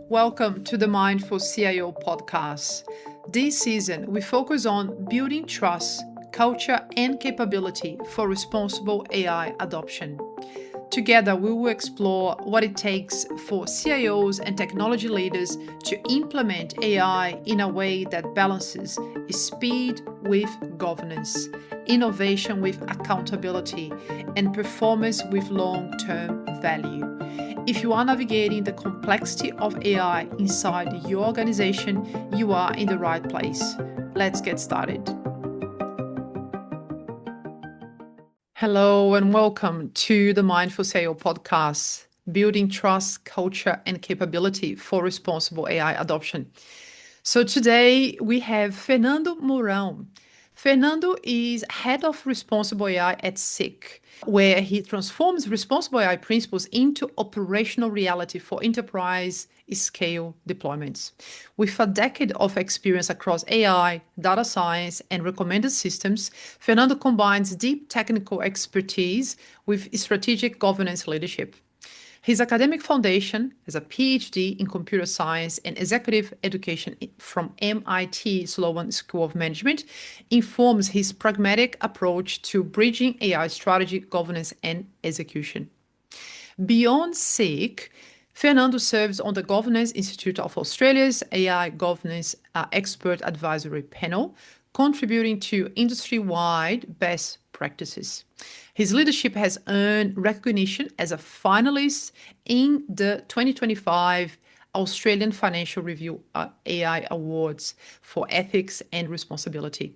Welcome to the Mindful CIO podcast. This season, we focus on building trust, culture, and capability for responsible AI adoption. Together, we will explore what it takes for CIOs and technology leaders to implement AI in a way that balances speed with governance, innovation with accountability, and performance with long-term value. If you are navigating the complexity of AI inside your organization, you are in the right place. Let's get started. Hello and welcome to the Mindful CIO podcast, building trust, culture, and capability for responsible AI adoption. So today we have Fernando Mourão. Fernando is head of responsible AI at SICK, where he transforms responsible AI principles into operational reality for enterprise scale deployments. With a decade of experience across AI, data science, and recommended systems, Fernando combines deep technical expertise with strategic governance leadership. His academic foundation is a PhD in computer science and executive education from MIT Sloan School of Management informs his pragmatic approach to bridging AI strategy, governance, and execution. Beyond SICK, Fernando serves on the Governance Institute of Australia's AI Governance Expert Advisory Panel, contributing to industry-wide best practices. His leadership has earned recognition as a finalist in the 2025 Australian Financial Review AI Awards for Ethics and Responsibility.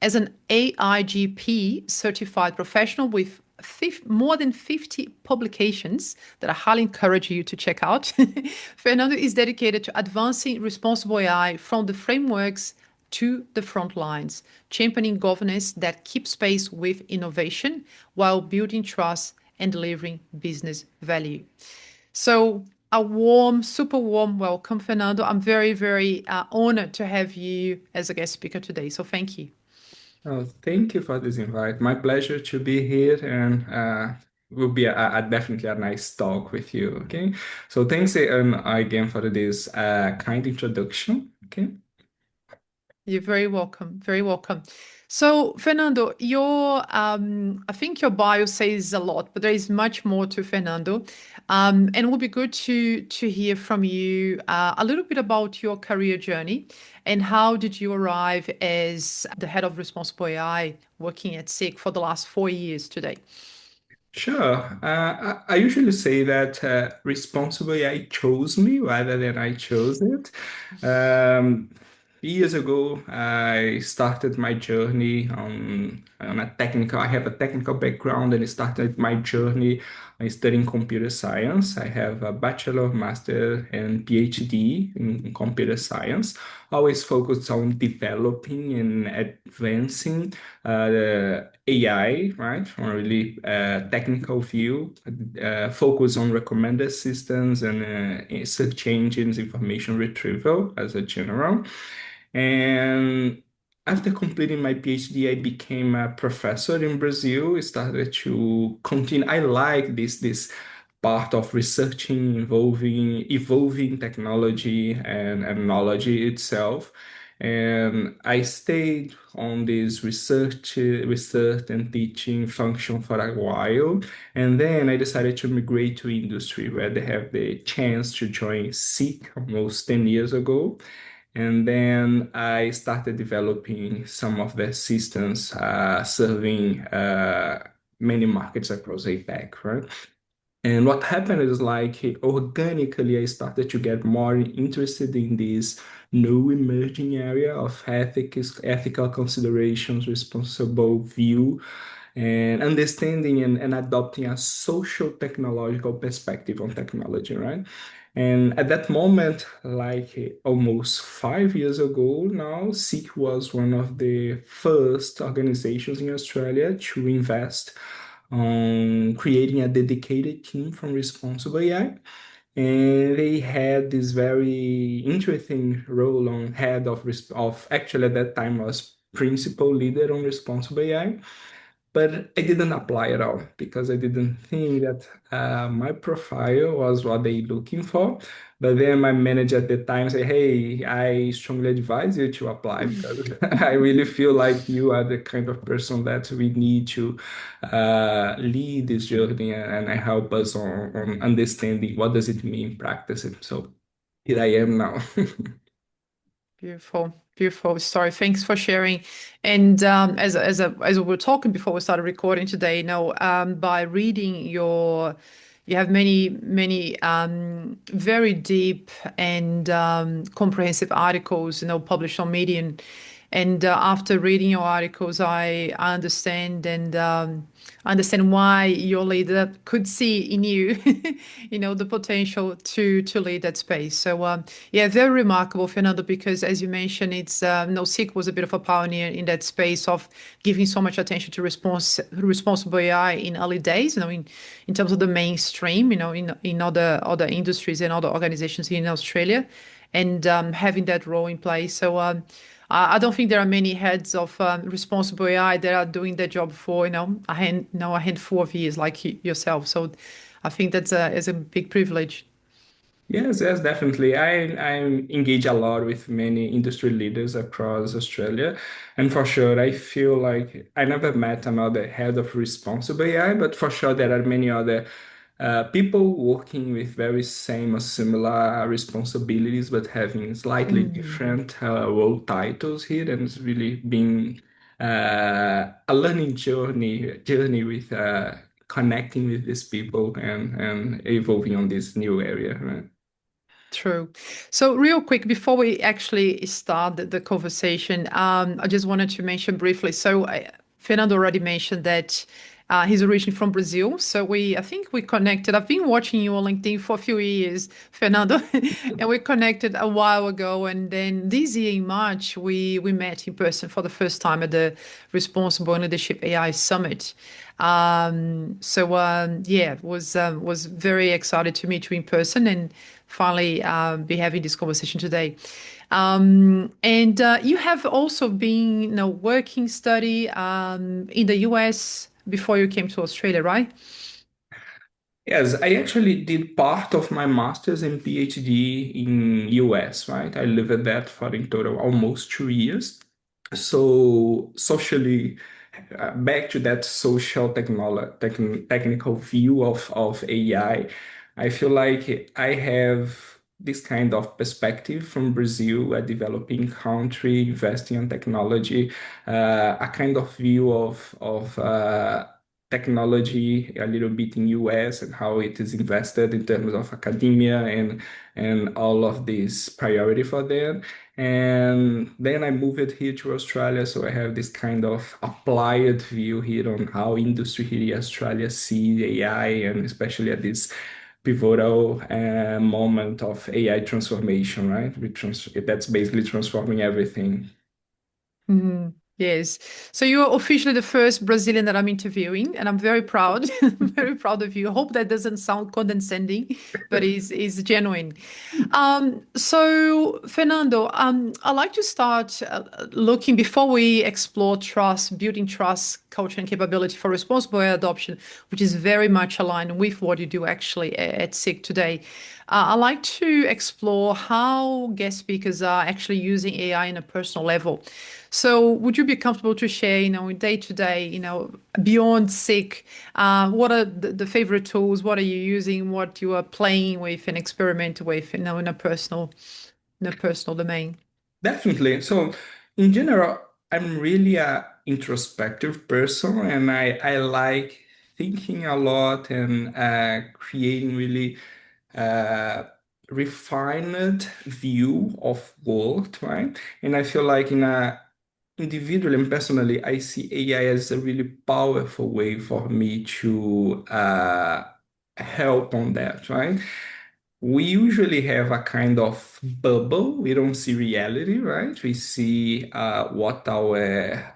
As an AIGP certified professional with more than 50 publications that I highly encourage you to check out, Fernando is dedicated to advancing responsible AI from the frameworks to the front lines, championing governance that keeps pace with innovation while building trust and delivering business value. So a super warm welcome, Fernando. I'm very, very honored to have you as a guest speaker today. So thank you. Oh, thank you for this invite. My pleasure to be here, and will be definitely a nice talk with you. Okay, so thanks again for this kind introduction. Okay. You're very welcome. Very welcome. So, Fernando, I think your bio says a lot, but there is much more to Fernando. And it would be good to hear from you a little bit about your career journey and how did you arrive as the head of responsible AI working at SICK for the last 4 years today? Sure. I usually say that responsibly I chose me rather than I chose it. Um, Years ago, I started my journey on a technical. I have a technical background, and I started my journey studying computer science. I have a bachelor, master, and PhD in computer science. Always focused on developing and advancing the AI, right, from a really technical view, focus on recommender systems and search engines, information retrieval as a general. And after completing my PhD, I became a professor in Brazil. I started to continue. I like this part of researching, involving evolving technology and knowledge itself. And I stayed on this research and teaching function for a while. And then I decided to migrate to industry where they have the chance to join SICK almost 10 years ago. And then I started developing some of the systems serving many markets across APAC, right? And what happened is like organically, I started to get more interested in this new emerging area of ethical considerations, responsible view, and understanding and adopting a social technological perspective on technology, right? And at that moment, like almost 5 years ago now, SICK was one of the first organizations in Australia to invest on creating a dedicated team from responsible AI. And they had this very interesting role on head of actually at that time was principal leader on responsible AI. but I didn't apply at all because I didn't think that my profile was what they looking for. But then my manager at the time said, "Hey, I strongly advise you to apply because I really feel like you are the kind of person that we need to lead this journey and help us on understanding what does it mean practicing." So here I am now. Beautiful, beautiful story. Thanks for sharing. And as we were talking before we started recording today, by reading you have many very deep and comprehensive articles, published on Medium. And after reading your articles, I understand and understand why your leader could see in you, the potential to lead that space. So yeah, very remarkable, Fernando, because as you mentioned, it's SIC was a bit of a pioneer in that space of giving so much attention to responsible AI in early days, in terms of the mainstream, in other industries and other organizations in Australia, and having that role in place. So I don't think there are many heads of responsible AI that are doing their job for a handful of years like yourself. So I think that's is a big privilege. Yes, yes, definitely. I engage a lot with many industry leaders across Australia, and for sure, I feel like I never met another head of responsible AI, but for sure, there are many other people working with very same or similar responsibilities, but having slightly Mm, different role titles here, and it's really been a learning journey with connecting with these people and evolving on this new area, right? true. So real quick, before we actually start the conversation, I just wanted to mention briefly. So Fernando already mentioned that he's originally from Brazil. So I think we connected. I've been watching you on LinkedIn for a few years, Fernando, and we connected a while ago. And then this year in March, we met in person for the first time at the Responsible Leadership AI Summit. So yeah, was very excited to meet you in person and finally be having this conversation today. And you have also been, working study in the US before you came to Australia, right? Yes, I actually did part of my master's and PhD in US, right? I lived there for in total almost 2 years. So socially, back to that social technical view of AI, I feel like I have this kind of perspective from Brazil, a developing country, investing in technology, a kind of view of technology a little bit in US and how it is invested in terms of academia and all of this priority for them. And then I moved here to Australia, so I have this kind of applied view here on how industry here in Australia see AI, and especially at this pivotal moment of AI transformation, right? That's basically transforming everything. Mhm. Yes. So you are officially the first Brazilian that I'm interviewing, and I'm very proud, very proud of you. I hope that doesn't sound condescending, but is genuine. So Fernando, I'd like to start looking before we explore trust, building trust, culture, and capability for responsible AI adoption, which is very much aligned with what you do actually at SIG today. I'd like to explore how guest speakers are actually using AI in a personal level. So, would you be comfortable to share, day to day, beyond SIG, what are the favorite tools? What are you using? What you are playing with and experimenting with, in a personal domain? Definitely. So, in general, I'm really a introspective person, and I like thinking a lot and creating really uh, refined view of world, right? And I feel like in a individually and personally, I see AI as a really powerful way for me to help on that, right? We usually have a kind of bubble. We don't see reality, right? We see what our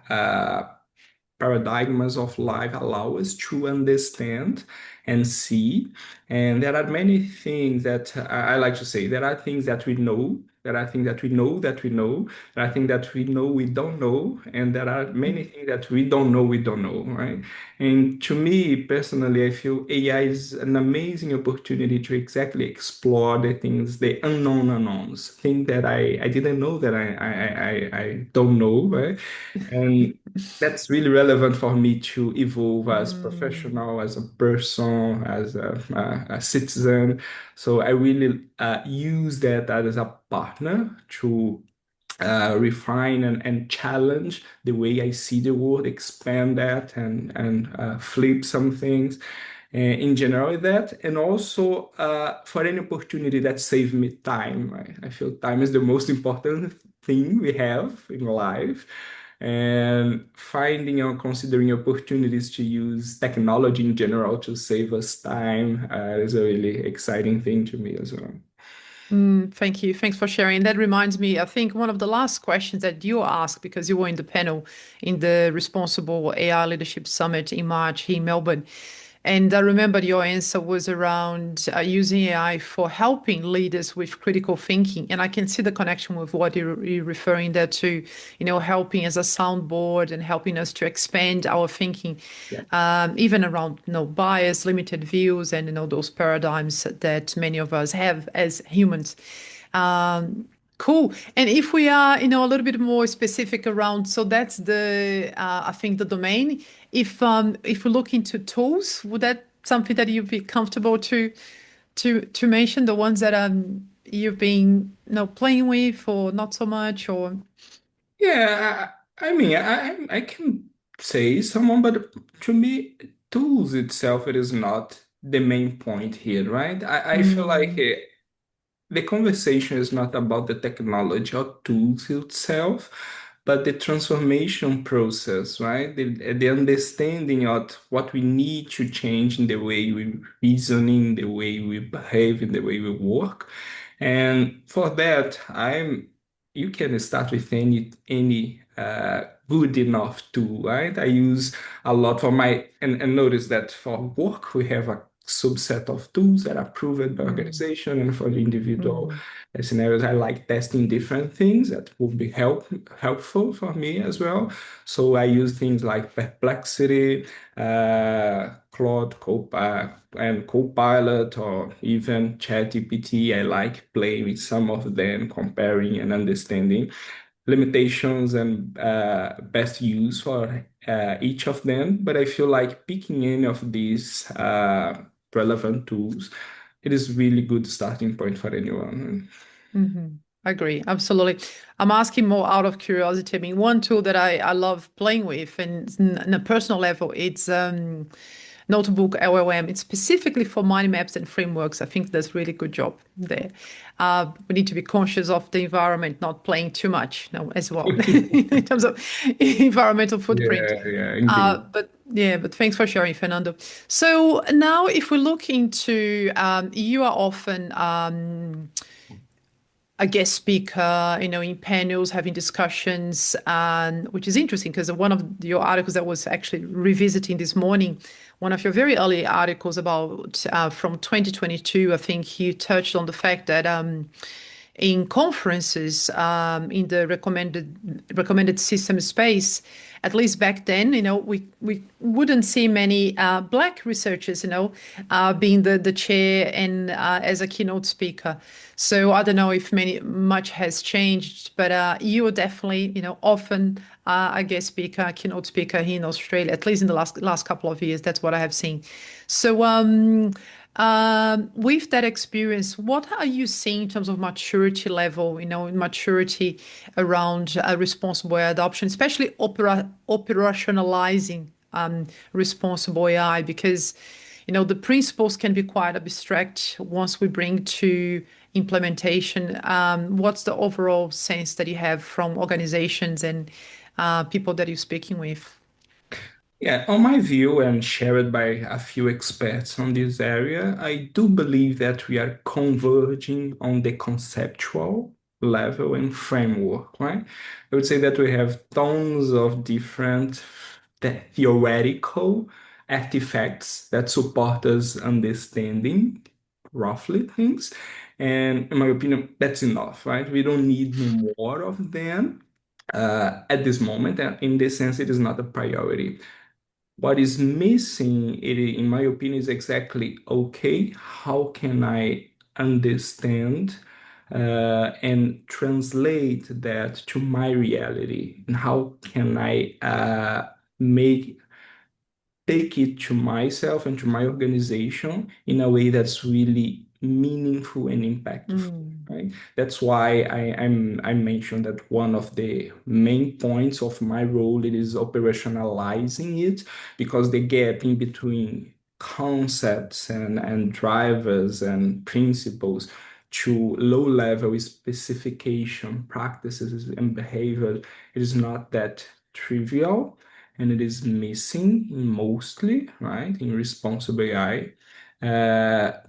paradigms of life allow us to understand and see. And there are many things that I like to say. There are things that we know There are things that we know. There are things that we know we don't know, and there are many things that we don't know, right? And to me personally, I feel AI is an amazing opportunity to exactly explore the things, the unknown unknowns, things that I didn't know that I don't know, right? And that's really relevant for me to evolve as Mm. professional, as a person, as a citizen. So I really use that as a partner to refine and challenge the way I see the world, expand that and flip some things in general with that, and also for any opportunity that saves me time. Right? I feel time is the most important thing we have in life, and finding or considering opportunities to use technology in general to save us time is a really exciting thing to me as well. Thank you. Thanks for sharing. That reminds me, I think one of the last questions that you asked, because you were in the panel in the Responsible AI Leadership Summit in March here in Melbourne. And I remember your answer was around using AI for helping leaders with critical thinking. And I can see the connection with what you're referring there to, helping as a soundboard and helping us to expand our thinking, Yeah. even around, bias, limited views, and, those paradigms that many of us have as humans. Cool. And if we are, a little bit more specific around, so that's I think the domain. If we look into tools, would that something that you'd be comfortable to mention the ones that you've been, playing with or not so much or? Yeah, I mean, I can say someone, but to me, tools itself, it is not the main point here, right? I feel like Mm, the conversation is not about the technology or tools itself, but the transformation process, right? The understanding of what we need to change in the way we reason, in the way we behave, in the way we work. And for that, you can start with any good enough tool, right? I use a lot for and notice that for work, we have a subset of tools that are proven by mm, organization, and for the individual mm, scenarios, I like testing different things that would be helpful for me as well. So I use things like Perplexity, Claude, and Copilot, or even ChatGPT. I like playing with some of them, comparing and understanding limitations and best use for each of them. But I feel like picking any of these relevant tools, it is really good starting point for anyone. hmm I agree, absolutely. I'm asking more out of curiosity. I mean, one tool that I love playing with, and in a personal level, it's Notebook LLM. It's specifically for mind maps and frameworks. I think does really good job there. We need to be conscious of the environment, not playing too much, as well, in terms of environmental footprint. Yeah, yeah, indeed. But thanks for sharing, Fernando. So now, if we look into, you are often a guest speaker, in panels, having discussions, which is interesting because one of your articles that was actually revisiting this morning, one of your very early articles about from 2022, I think you touched on the fact that in conferences in the recommended system space, at least back then, we wouldn't see many black researchers, being the chair and as a keynote speaker. So I don't know if much has changed, but you are definitely, often a guest speaker, keynote speaker here in Australia, at least in the last couple of years. That's what I have seen. So with that experience, what are you seeing in terms of maturity level, maturity around responsible AI adoption, especially operationalizing responsible AI? Because, the principles can be quite abstract once we bring to implementation. What's the overall sense that you have from organizations and people that you're speaking with? Yeah, on my view and shared by a few experts on this area, I do believe that we are converging on the conceptual level and framework, right? I would say that we have tons of different theoretical artifacts that support us understanding roughly things. And in my opinion, that's enough, right? We don't need more of them at this moment. And in this sense, it is not a priority. What is missing, in my opinion, is exactly okay, how can I understand and translate that to my reality? And how can I make take it to myself and to my organization in a way that's really meaningful and impactful, Mm. right? That's why I mentioned that one of the main points of my role it is operationalizing it, because the gap in between concepts and drivers and principles to low-level specification practices and behavior, it is not that trivial, and it is missing in mostly, right, in responsible AI.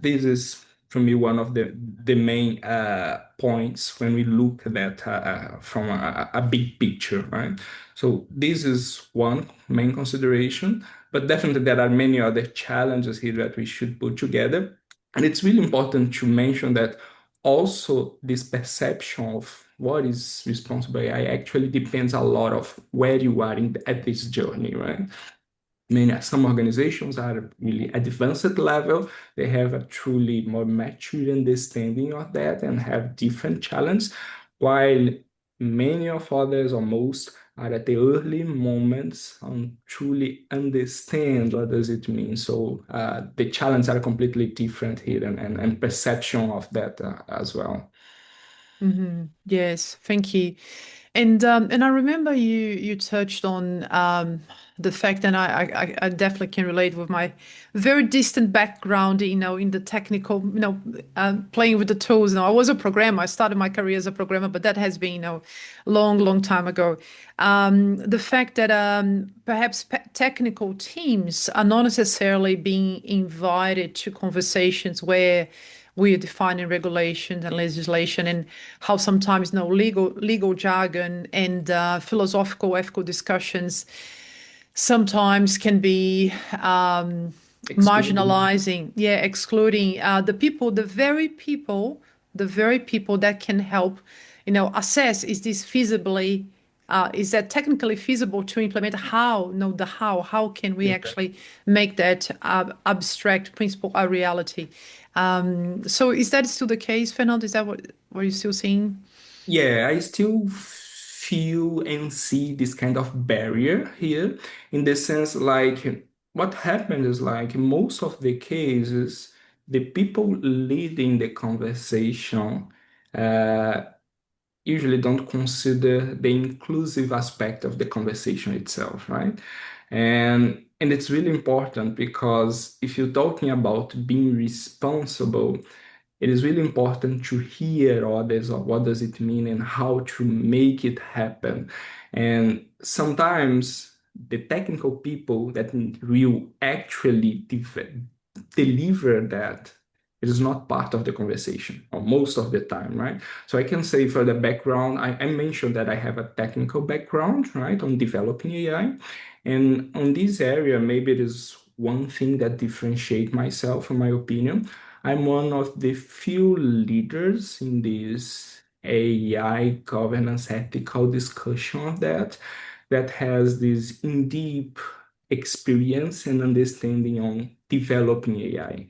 This is, for me, one of the main points when we look at that from a big picture, right? So this is one main consideration, but definitely there are many other challenges here that we should put together. And it's really important to mention that also this perception of what is responsible AI actually depends a lot of where you are at this journey, right? Some organizations are really advanced level. They have a truly more mature understanding of that and have different challenges, while many of others or most are at the early moments on truly understand what does it mean. So the challenges are completely different here, and perception of that as well. Yes, thank you. And I remember you touched on the fact, and I definitely can relate with my very distant background, in the technical, playing with the tools. I was a programmer. I started my career as a programmer, but that has been, long, long time ago. The fact that perhaps technical teams are not necessarily being invited to conversations where we are defining regulations and legislation, and how sometimes legal jargon and philosophical ethical discussions sometimes can be Excluding. marginalizing, excluding the very people that can help, assess, is this feasibly, is that technically feasible to implement? How can we actually make that abstract principle a reality? So is that still the case, Fernando? Is that what you're still seeing? Yeah, I still feel and see this kind of barrier here, in the sense like what happens is like most of the cases, the people leading the conversation uh, usually don't consider the inclusive aspect of the conversation itself, right? And it's really important, because if you're talking about being responsible, it is really important to hear others of what does it mean and how to make it happen. And sometimes the technical people that will actually deliver that, it is not part of the conversation, or most of the time, right? So I can say, for the background, I mentioned that I have a technical background, right, on developing AI. And on this area, maybe it is one thing that differentiate myself, in my opinion. I'm one of the few leaders in this AI governance ethical discussion of that has this in-deep experience and understanding on developing AI.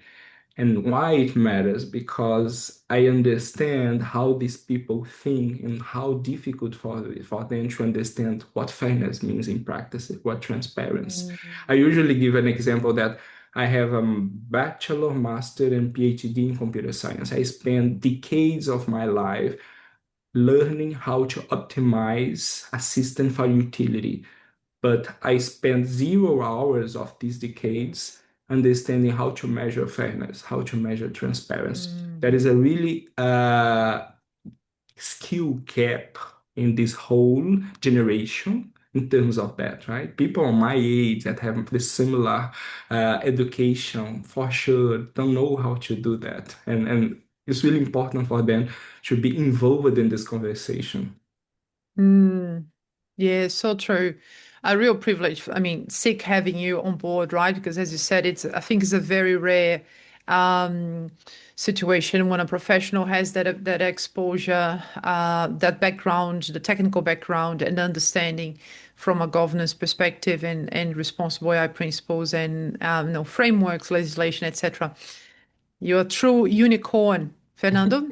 And why it matters, because I understand how these people think and how difficult for them to understand what fairness means in practice, what transparency. I usually give an example that I have a bachelor, master, and PhD in computer science. I spent decades of my life learning how to optimize a system for utility, but I spent 0 hours of these decades understanding how to measure fairness, how to measure transparency. There is a really skill gap in this whole generation in terms of that, right? People on my age that have the similar education, for sure, don't know how to do that. And it's really important for them to be involved in this conversation. Mm. Yeah, so true. A real privilege. I mean, sick having you on board, right? Because as you said, I think it's a very rare um, situation when a professional has that exposure, that background, the technical background and understanding from a governance perspective and responsible AI principles and frameworks, legislation, etc. You're a true unicorn, Fernando.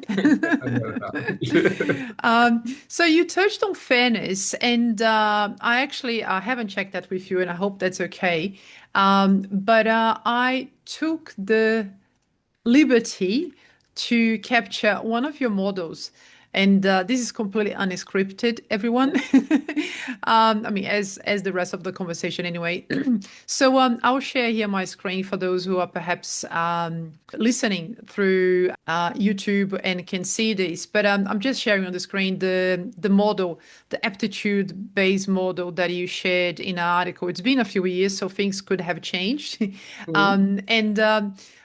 So you touched on fairness, and I haven't checked that with you, and I hope that's okay. But I took the liberty to capture one of your models. And this is completely unscripted, everyone. I mean, as the rest of the conversation anyway. So I'll share here my screen for those who are perhaps listening through YouTube and can see this. But I'm just sharing on the screen the model, the aptitude-based model that you shared in an article. It's been a few years, so things could have changed. And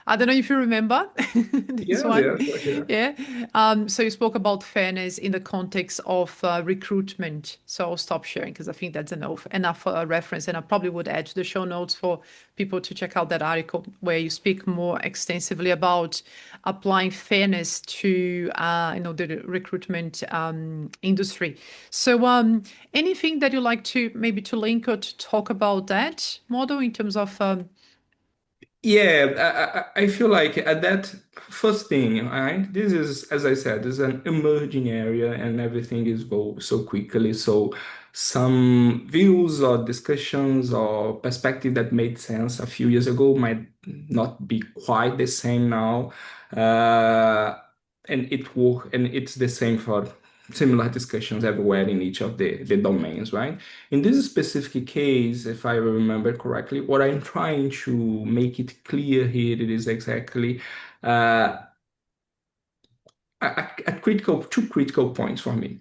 I don't know if you remember this Yes, one. yes, for sure. Yeah. So you spoke about fairness in the context of recruitment. So I'll stop sharing because I think that's enough reference. And I probably would add to the show notes for people to check out that article where you speak more extensively about applying fairness to the recruitment industry. So anything that you like to maybe to link or to talk about that model in terms of Yeah, I feel like at that first thing, right? This is, as I said, this is an emerging area and everything evolves so quickly. So some views or discussions or perspective that made sense a few years ago might not be quite the same now. Uh, and it's the same for similar discussions everywhere in each of the domains, right? In this specific case, if I remember correctly, what I'm trying to make it clear here it is exactly uh, two critical points for me.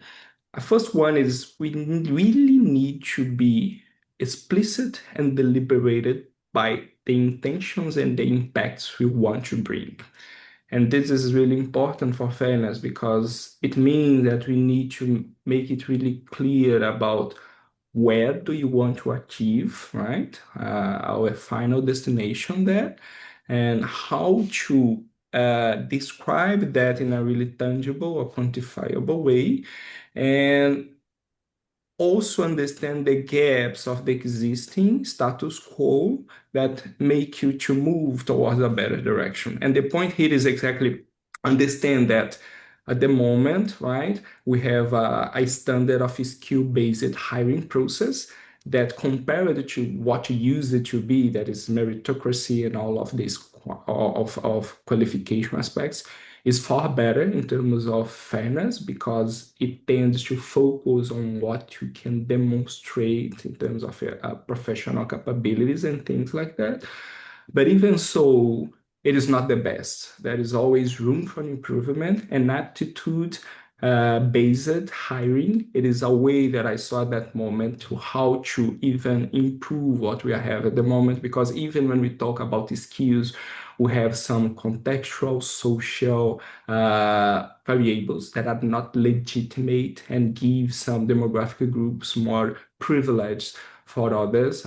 First one is we really need to be explicit and deliberated by the intentions and the impacts we want to bring. And this is really important for fairness because it means that we need to make it really clear about where do you want to achieve, right? Our final destination there, and how to describe that in a really tangible or quantifiable way. And also understand the gaps of the existing status quo that make you to move towards a better direction. And the point here is exactly understand that at the moment, right, we have a standard of skill-based hiring process that compared to what used it to be, that is meritocracy and all of these of qualification aspects, is far better in terms of fairness because it tends to focus on what you can demonstrate in terms of professional capabilities and things like that. But even so, it is not the best. There is always room for improvement and aptitude based hiring. It is a way that I saw at that moment to how to even improve what we have at the moment, because even when we talk about the skills, we have some contextual, social variables that are not legitimate and give some demographic groups more privilege for others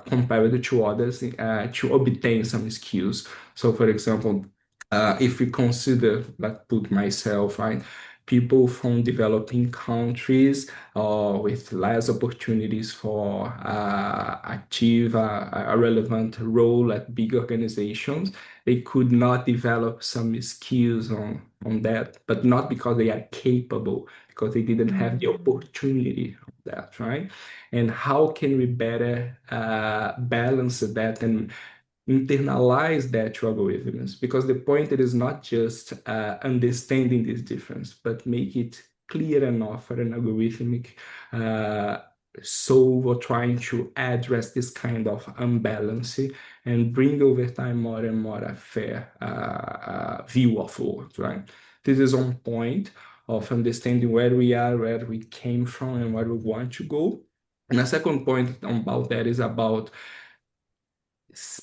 compared to others to obtain some skills. So, for example, if we consider, like put myself, right, people from developing countries with less opportunities for achieve a relevant role at big organizations, they could not develop some skills on that, but not because they are capable, because they didn't have the opportunity of that, right? And how can we better balance that and internalize that to algorithms? Because the point it is not just understanding this difference, but make it clear enough for an algorithmic solve or trying to address this kind of imbalance and bring over time more and more a fair view of work, right? This is on point of understanding where we are, where we came from, and where we want to go. And a second point about that is about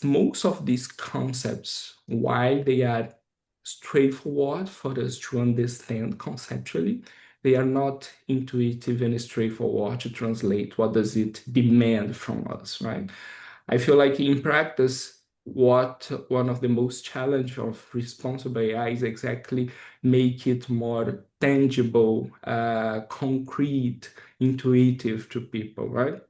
most of these concepts, while they are straightforward for us to understand conceptually, they are not intuitive and straightforward to translate what does it demand from us, right? I feel like in practice, what one of the most challenge of responsible AI is exactly make it more tangible, concrete, intuitive to people, right?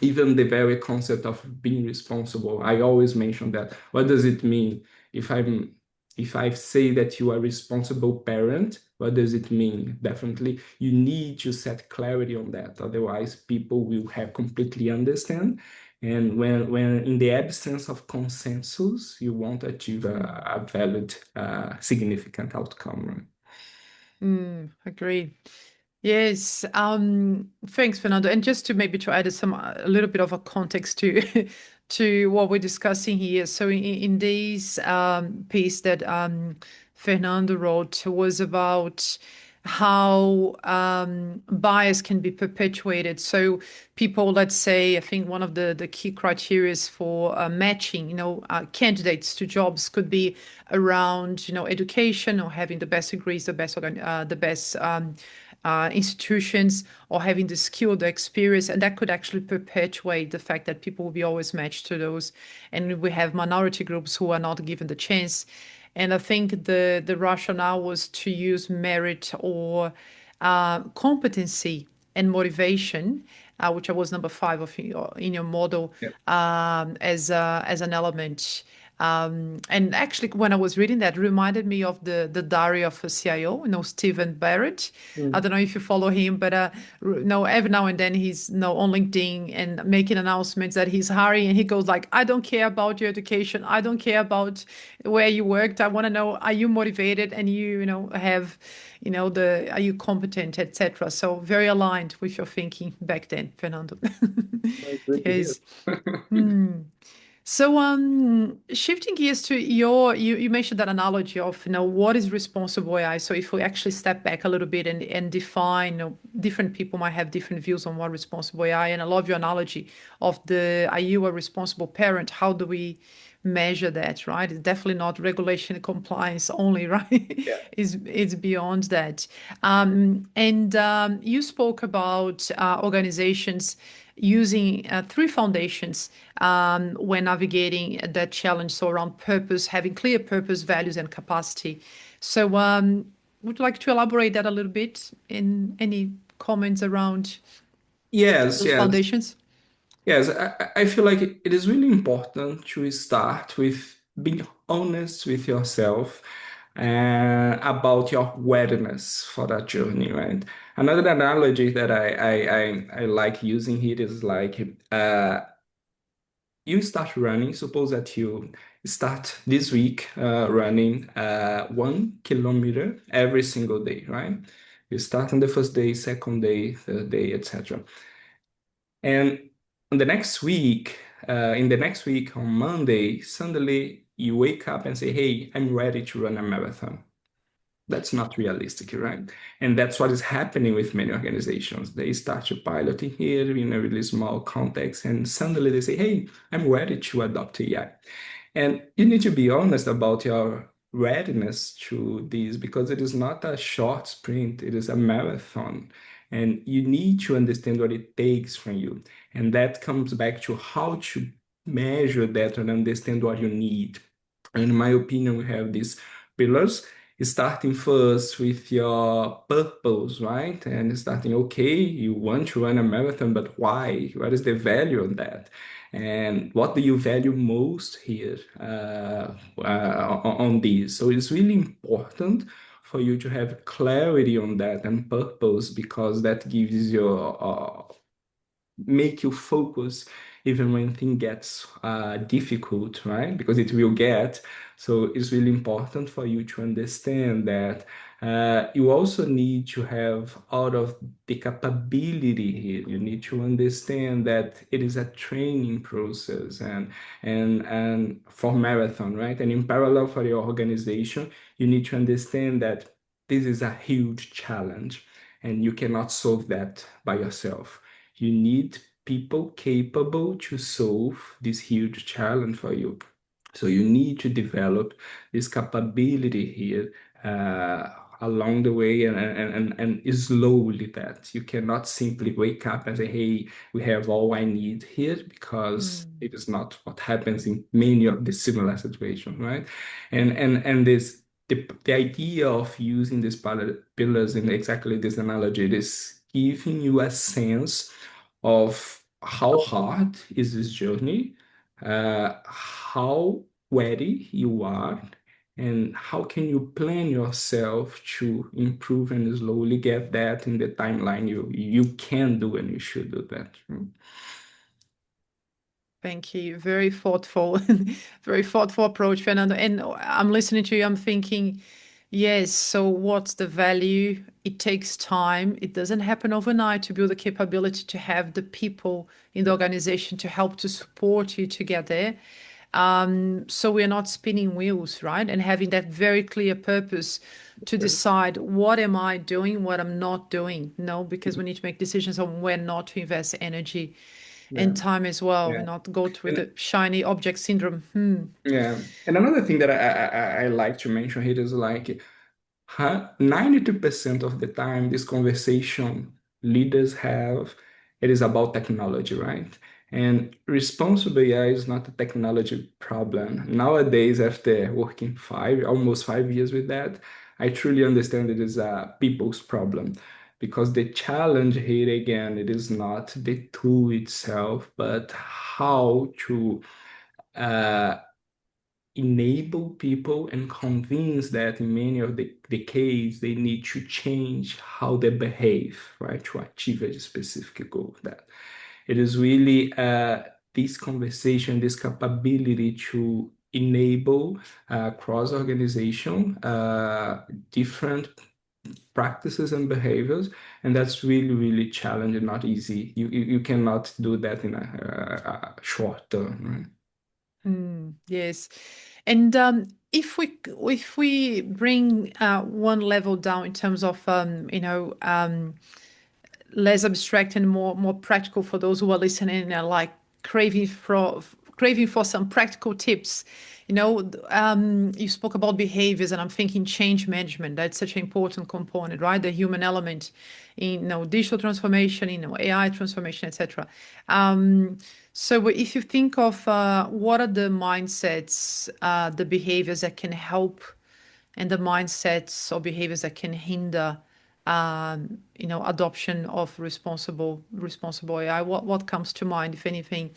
Even the very concept of being responsible, I always mention that. What does it mean if I say that you are a responsible parent? What does it mean? Definitely, you need to set clarity on that. Otherwise, people will have completely understand. And when in the absence of consensus, you won't achieve a valid, significant outcome, right? Agree. Yes. Thanks, Fernando. And just to maybe to add a little bit of a context to to what we're discussing here. So in this piece that Fernando wrote was about how bias can be perpetuated. So people, let's say, I think one of the key criteria for matching, candidates to jobs could be around, education or having the best degrees, the best institutions, or having the skill, the experience, and that could actually perpetuate the fact that people will be always matched to those. And we have minority groups who are not given the chance. And I think the rationale was to use merit or competency and motivation, which was number 5 in your model, Yeah. as an element. And actually, when I was reading that, it reminded me of the diary of a CIO, Stephen Barrett. I Mm. don't know if you follow him, but every now and then he's on LinkedIn and making announcements that he's hiring, and he goes like, "I don't care about your education. I don't care about where you worked. I want to know, are you motivated, and have, are you competent, etc." So very aligned with your thinking back then, Fernando. That's good to hear. Yes. So, shifting gears to you mentioned that analogy of, what is responsible AI. So if we actually step back a little bit and define, different people might have different views on what responsible AI. And I love your analogy of are you a responsible parent? How do we measure that, right? It's definitely not regulation and compliance only, right? Yeah. It's beyond that. And you spoke about organizations using 3 foundations when navigating that challenge. So around purpose, having clear purpose, values, and capacity. So would you like to elaborate that a little bit in any comments around Yes, those yes. foundations? Yes, I feel like it is really important to start with being honest with yourself and about your awareness for that journey, right? Another analogy that I like using here is like, you start running. Suppose that you start this week running 1 kilometer every single day, right? You start on the first day, second day, third day, etc. And on the next week, in the next week on Monday, suddenly you wake up and say, "Hey, I'm ready to run a marathon." That's not realistic, right? And that's what is happening with many organizations. They start to piloting here in a really small context, and suddenly they say, "Hey, I'm ready to adopt AI." And you need to be honest about your readiness to this because it is not a short sprint, it is a marathon. And you need to understand what it takes from you. And that comes back to how to measure that and understand what you need. And in my opinion, we have these pillars, starting first with your purpose, right? And starting, okay, you want to run a marathon, but why? What is the value of that? And what do you value most here on this? So it's really important for you to have clarity on that and purpose because that gives you make you focus even when things gets difficult, right? Because it will get. So it's really important for you to understand that you also need to have out of the capability here. You need to understand that it is a training process and for marathon, right? And in parallel for your organization, you need to understand that this is a huge challenge and you cannot solve that by yourself. You need people capable to solve this huge challenge for you. So you need to develop this capability here along the way, and slowly that you cannot simply wake up and say, hey, we have all I need here, because Mm. it is not what happens in many of the similar situations, right? And this the idea of using these pillars in exactly this analogy, it is giving you a sense of how hard is this journey, how ready you are, and how can you plan yourself to improve and slowly get that in the timeline you can do and you should do that. Thank you. Very thoughtful, very thoughtful approach, Fernando. And I'm listening to you, I'm thinking, yes, so what's the value? It takes time. It doesn't happen overnight to build the capability to have the people in the organization to help to support you to get there. So we're not spinning wheels, right? And having that very clear purpose to decide what am I doing, what I'm not doing. No, because we need to make decisions on where not to invest energy Yeah, and time as well, yeah. and not go through And the shiny object syndrome. Hmm. yeah, and another thing that I like to mention here is like 92% of the time, this conversation leaders have, it is about technology, right? And responsible AI is not a technology problem. Nowadays, after working almost 5 years with that, I truly understand it is a people's problem. Because the challenge here again, it is not the tool itself, but how to uh, enable people and convince that in many of the case they need to change how they behave, right, to achieve a specific goal. That it is really this conversation, this capability to enable cross organization different practices and behaviors, and that's really really challenging, not easy. You cannot do that in a short term, right? Yes, and if we bring one level down in terms of less abstract and more practical for those who are listening and like craving for craving for some practical tips. You spoke about behaviors, and I'm thinking change management. That's such an important component, right? The human element in digital transformation, AI transformation, etc. So if you think of what are the mindsets, the behaviors that can help, and the mindsets or behaviors that can hinder adoption of responsible AI. What comes to mind, if anything,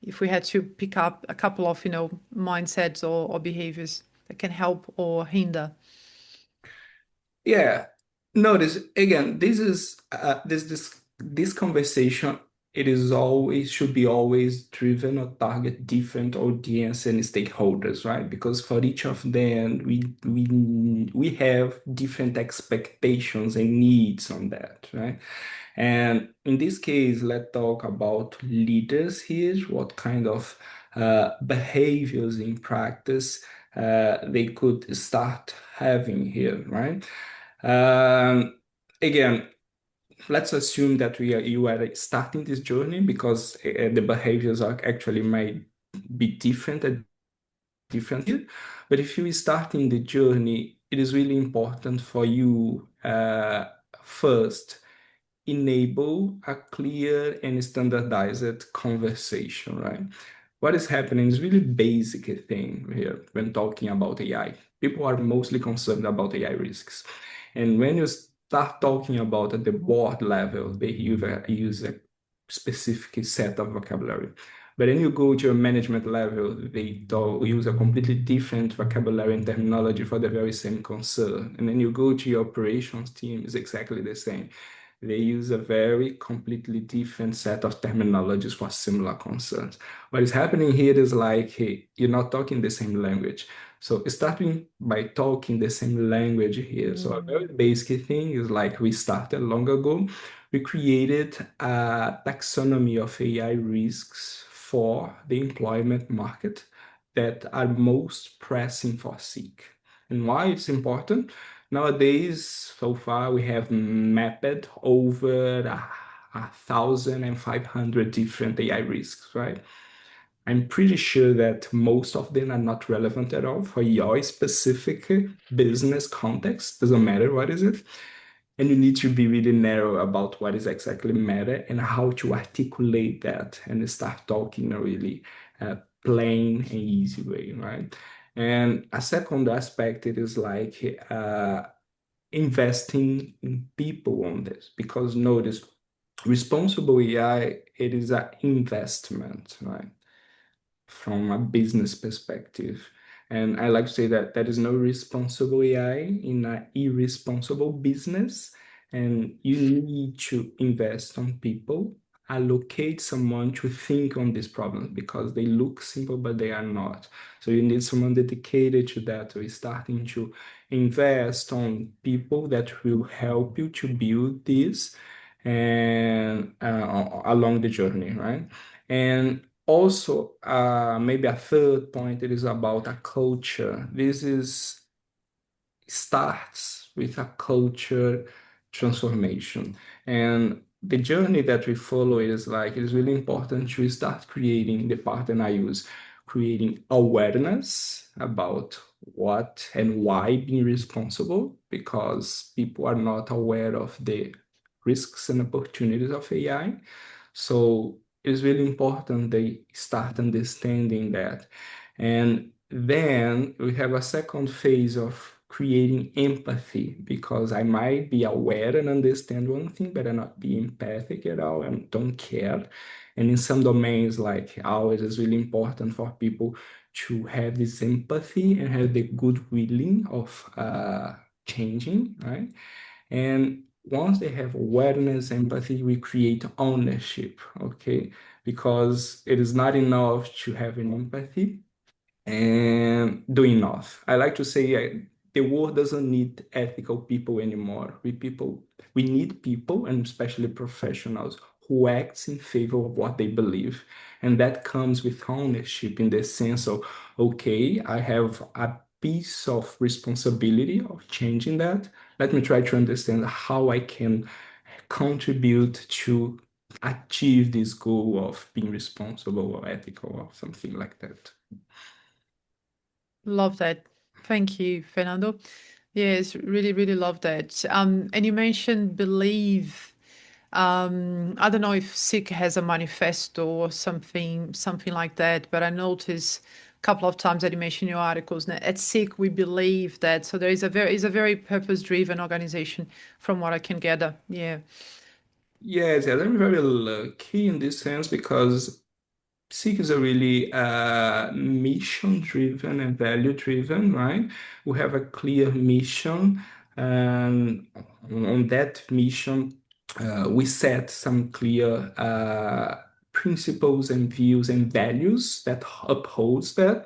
if we had to pick up a couple of mindsets or behaviors that can help or hinder? Yeah. Notice again, this is this conversation. It is always should be always driven or target different audience and stakeholders, right? Because for each of them, we have different expectations and needs on that, right? And in this case, let's talk about leaders here. What kind of behaviors in practice they could start having here, right? Um, Again, let's assume that you are starting this journey, because the behaviors are actually might be different at different year. But if you are starting the journey, it is really important for you first enable a clear and standardized conversation, right? What is happening is really basic thing here when talking about AI. People are mostly concerned about AI risks. And when you start talking about at the board level, they use a specific set of vocabulary. But then you go to a management level, they use a completely different vocabulary and terminology for the very same concern. And then you go to your operations team, it's exactly the same. They use a very completely different set of terminologies for similar concerns. What is happening here is like, hey, you're not talking the same language. So starting by talking the same language here. So a very basic thing is like we started long ago. We created a taxonomy of AI risks for the employment market that are most pressing for SEEK. And why it's important? Nowadays, so far, we have mapped over 1,500 different AI risks, right? I'm pretty sure that most of them are not relevant at all for your specific business context. Doesn't matter what is it. And you need to be really narrow about what is exactly matter and how to articulate that and start talking in a really plain and easy way, right? And a second aspect, it is like investing in people on this, because notice responsible AI, it is an investment, right? From a business perspective. And I like to say that there is no responsible AI in an irresponsible business. And you need to invest on people, allocate someone to think on these problems because they look simple, but they are not. So you need someone dedicated to that. So you're starting to invest on people that will help you to build this and along the journey, right? And also, maybe a third point, it is about a culture. This is starts with a culture transformation. And the journey that we follow is like, it is really important to start creating the part that I use, creating awareness about what and why being responsible, because people are not aware of the risks and opportunities of AI. So it's really important they start understanding that. And then we have a second phase of creating empathy, because I might be aware and understand one thing, but I not be empathic at all and don't care. And in some domains like ours, it's really important for people to have this empathy and have the good willing of changing, right? And once they have awareness, empathy, we create ownership, okay? Because it is not enough to have an empathy and do enough. I like to say the world doesn't need ethical people anymore. We need people, and especially professionals, who acts in favor of what they believe. And that comes with ownership in the sense of, okay, I have a piece of responsibility of changing that. Let me try to understand how I can contribute to achieve this goal of being responsible or ethical or something like that. Love that. Thank you, Fernando. Yes, really, really love that. And you mentioned believe. I don't know if SICK has a manifesto or something like that, but I noticed a couple of times that you mentioned in your articles. Now, at SICK, we believe that. So there is a very purpose-driven organization, from what I can gather. Yeah. Yes, yes, I'm very lucky in this sense because Seek is a really mission-driven and value-driven, right? We have a clear mission, and on that mission, we set some clear principles and views and values that upholds that.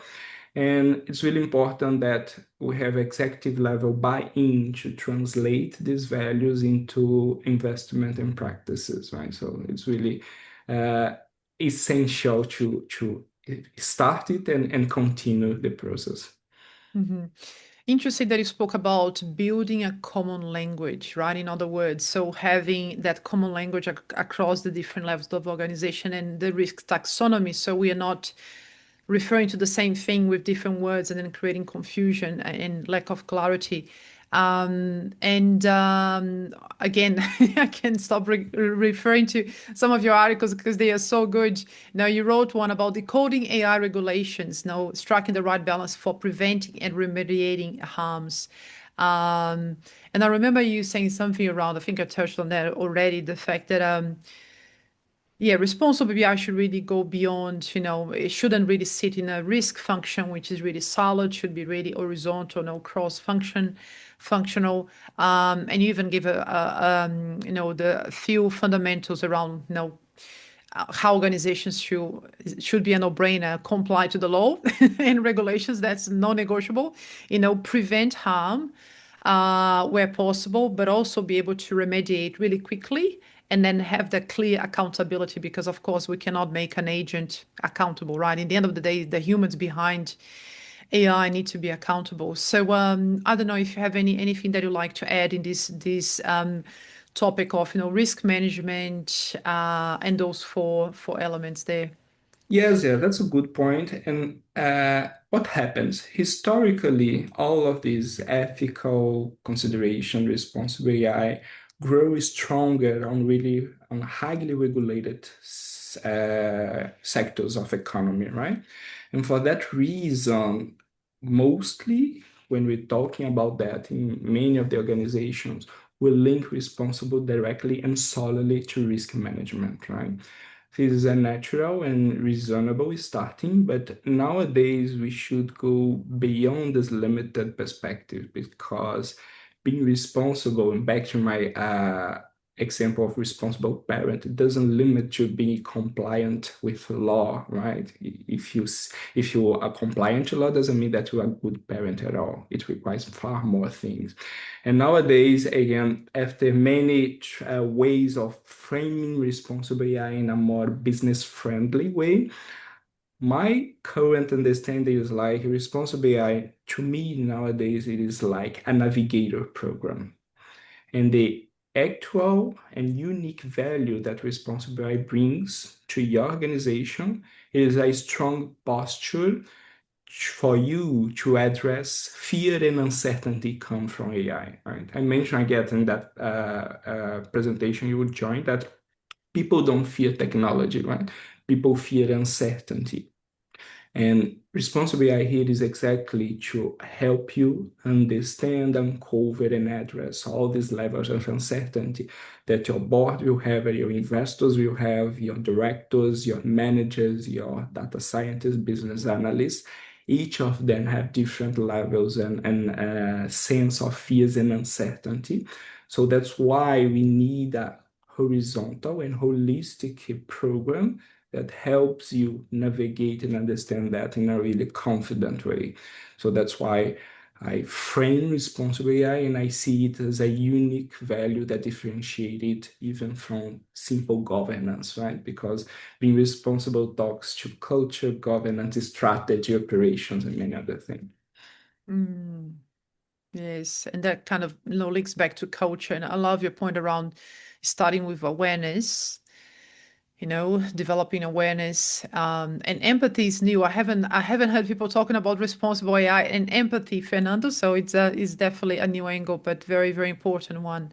And it's really important that we have executive level buy-in to translate these values into investment and practices, right? So it's really uh, essential to start it and continue the process. Hmm. Interesting that you spoke about building a common language, right? In other words, so having that common language across the different levels of organization and the risk taxonomy, so we are not referring to the same thing with different words and then creating confusion and lack of clarity. And again, I can't stop referring to some of your articles because they are so good. Now, you wrote one about decoding AI regulations, now striking the right balance for preventing and remediating harms. And I remember you saying something around, I think I touched on that already, the fact that yeah, responsible BI should really go beyond, it shouldn't really sit in a risk function, which is really solid, should be really horizontal, no functional. And you even give the few fundamentals around, how organizations should be a no-brainer, comply to the law and regulations. That's non-negotiable. Prevent harm where possible, but also be able to remediate really quickly and then have that clear accountability because, of course, we cannot make an agent accountable, right? In the end of the day, the humans behind AI need to be accountable. So I don't know if you have anything that you'd like to add in this topic of risk management and those four elements there. Yes, yeah, that's a good point. And what happens? Historically, all of these ethical consideration, responsible AI grow stronger on highly regulated sectors of economy, right? And for that reason, mostly when we're talking about that in many of the organizations, we link responsible directly and solely to risk management, right? This is a natural and reasonable starting, but nowadays we should go beyond this limited perspective because being responsible, and back to my example of responsible parent, it doesn't limit to being compliant with law, right? If you are compliant to law, doesn't mean that you are a good parent at all. It requires far more things. And nowadays, again, after many ways of framing responsible AI in a more business-friendly way, my current understanding is like responsible AI, to me nowadays, it is like a navigator program. And the actual and unique value that responsible AI brings to your organization is a strong posture for you to address fear and uncertainty come from AI, right? I mentioned again in that presentation you would join that people don't fear technology, right? People fear uncertainty. And responsible AI here is exactly to help you understand, uncover, and address all these levels of uncertainty that your board will have, your investors will have, your directors, your managers, your data scientists, business analysts. Each of them have different levels and sense of fears and uncertainty. So that's why we need a horizontal and holistic program that helps you navigate and understand that in a really confident way. So that's why I frame responsible AI and I see it as a unique value that differentiates it even from simple governance, right? Because being responsible talks to culture, governance, strategy, operations, and many other things. Mm, yes, and that kind of links back to culture. And I love your point around starting with awareness, developing awareness, and empathy is new. I haven't heard people talking about responsible AI and empathy, Fernando. So it's definitely a new angle, but very, very important one.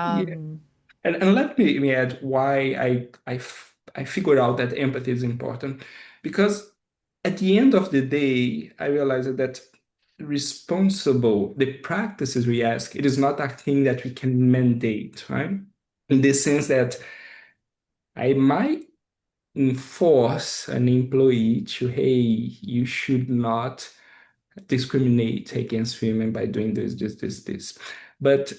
Yeah. Um, And let me add why I figured out that empathy is important. Because at the end of the day, I realized that the practices we ask, it is not a thing that we can mandate, right? In the sense that I might enforce an employee to, hey, you should not discriminate against women by doing this. But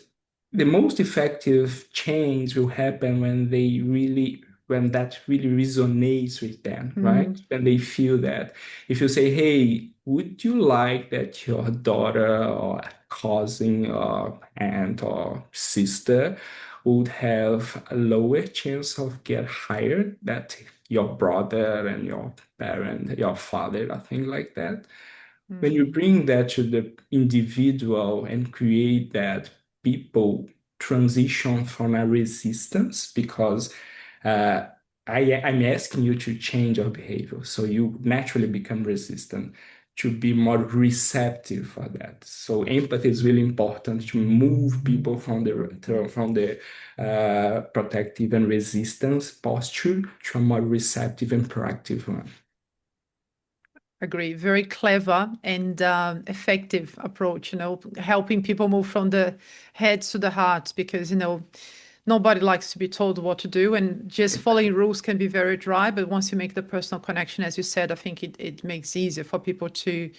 the most effective change will happen when that really resonates with them, right? mhm, When they feel that. If you say, hey, would you like that your daughter or cousin or aunt or sister would have a lower chance of get hired that your brother and your parent, your father, or thing like that? When you mm, bring that to the individual and create that, people transition from a resistance because uh, I'm asking you to change your behavior. So you naturally become resistant to be more receptive for that. So empathy is really important to move people from the protective and resistance posture to a more receptive and proactive one. agree. Very clever and effective approach. Helping people move from the heads to the hearts, because nobody likes to be told what to do, and just following rules can be very dry. But once you make the personal connection, as you said, I think it makes it easier for people to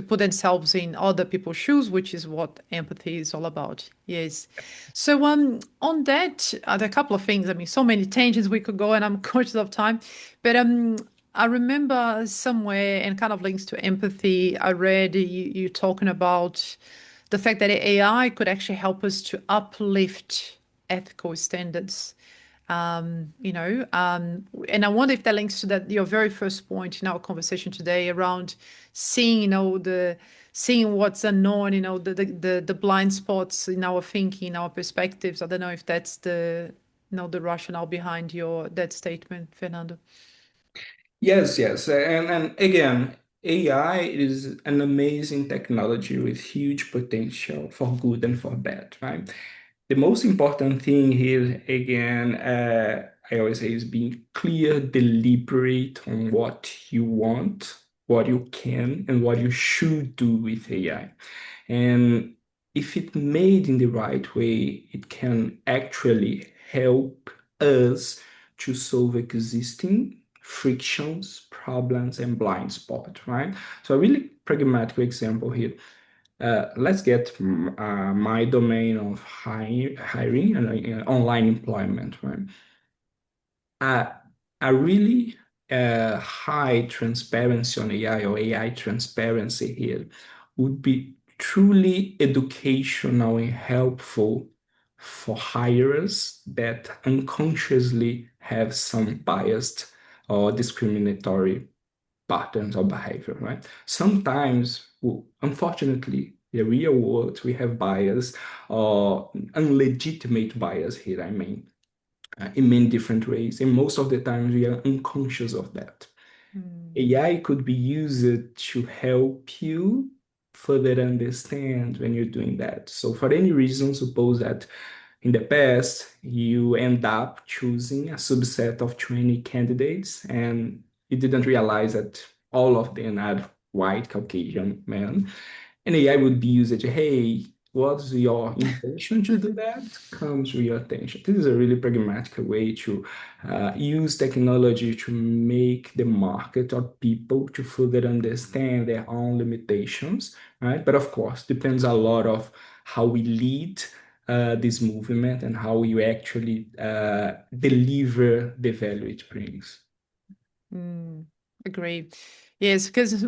put themselves in other people's shoes, which is what empathy is all about. Yes. So on that, there are a couple of things. I mean, so many tangents we could go, and I'm conscious of time. But I remember somewhere, and kind of links to empathy, I read you talking about the fact that AI could actually help us to uplift ethical standards. And I wonder if that links to that your very first point in our conversation today around seeing, seeing what's unknown, the blind spots in our thinking, in our perspectives. I don't know if that's the rationale behind that statement, Fernando. Yes, yes. And again, AI is an amazing technology with huge potential for good and for bad, right? The most important thing here, again, I always say is being clear, deliberate on what you want, what you can, and what you should do with AI. And if it made in the right way, it can actually help us to solve existing frictions, problems, and blind spot, right? So a really pragmatic example here. Let's get my domain of hiring and online employment, right? A, a really high transparency on AI or AI transparency here would be truly educational and helpful for hirers that unconsciously have some biased or discriminatory patterns or behavior, right? Sometimes, unfortunately, the real world, we have bias or unlegitimate bias here, I mean, in many different ways. And most of the time, we are unconscious of that. Mm, AI could be used to help you further understand when you're doing that. So, for any reason, suppose that in the past, you end up choosing a subset of 20 candidates, and you didn't realize that all of them are white Caucasian men. And AI would be used to, hey, what's your intention to do that? Comes to your attention. This is a really pragmatic way to use technology to make the market or people to further understand their own limitations, right? But of course, depends a lot of how we lead this movement and how you actually deliver the value it brings. mm, agree. Yes, because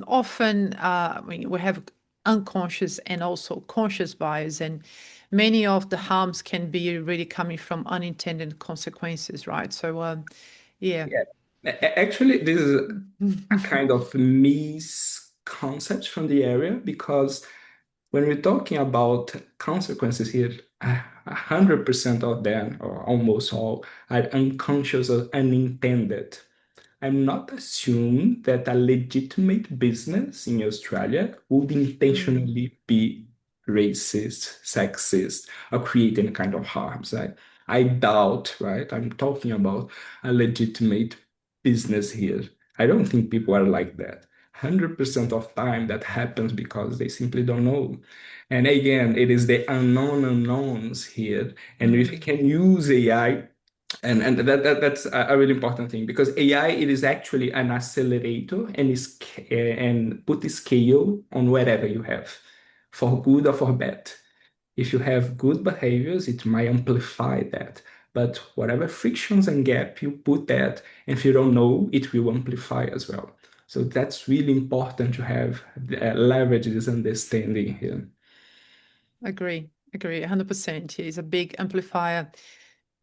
often I mean, we have unconscious and also conscious bias, and many of the harms can be really coming from unintended consequences, right? So, yeah. Yeah. Actually, this is a kind of misconcept from the area because when we're talking about consequences here, 100% of them, or almost all, are unconscious or unintended. I'm not assuming that a legitimate business in Australia would Mm, intentionally be racist, sexist, or create any kind of harms. I doubt, right? I'm talking about a legitimate business here. I don't think people are like that. 100% of time that happens because they simply don't know. And again, it is the unknown unknowns here. And if you mm, can use AI and that's a really important thing because AI it is actually an accelerator and is and put the scale on wherever you have, for good or for bad. If you have good behaviors, it might amplify that. But whatever frictions and gap you put that, and if you don't know, it will amplify as well. So that's really important to have leverage this understanding here. agree. Agree. 100%. He's a big amplifier.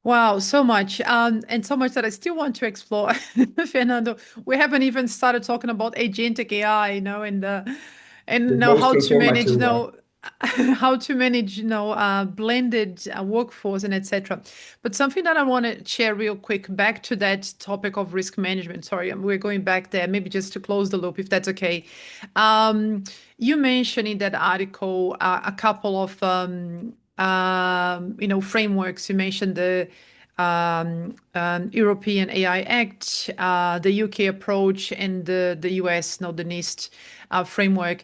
Wow, so much. And so much that I still want to explore. Fernando, we haven't even started talking about agentic AI, The and now most how to manage, informative one. how to manage, blended workforce and etc. But something that I want to share real quick back to that topic of risk management. Sorry, we're going back there, maybe just to close the loop, if that's okay. Um, you mentioned in that article a couple of frameworks. You mentioned the European AI Act, the UK approach, and the US, the NIST framework.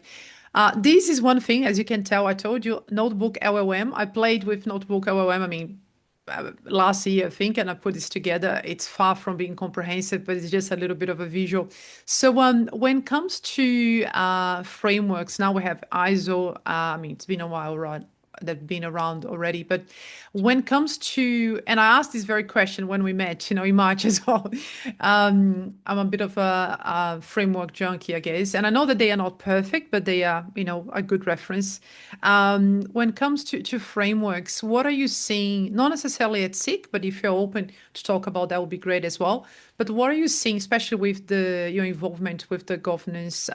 This is one thing, as you can tell, I told you, Notebook LLM. I played with Notebook LLM, I mean, last year, I think, and I put this together. It's far from being comprehensive, but it's just a little bit of a visual. So when it comes to frameworks, now we have ISO. I mean, it's been a while, right? They've been around already. But when it comes to, and I asked this very question when we met, in March as well. I'm a bit of a framework junkie, I guess. And I know that they are not perfect, but they are, a good reference. When it comes to frameworks, what are you seeing? Not necessarily at SICK, but if you're open to talk about that, would be great as well. But what are you seeing, especially with your involvement with the Governance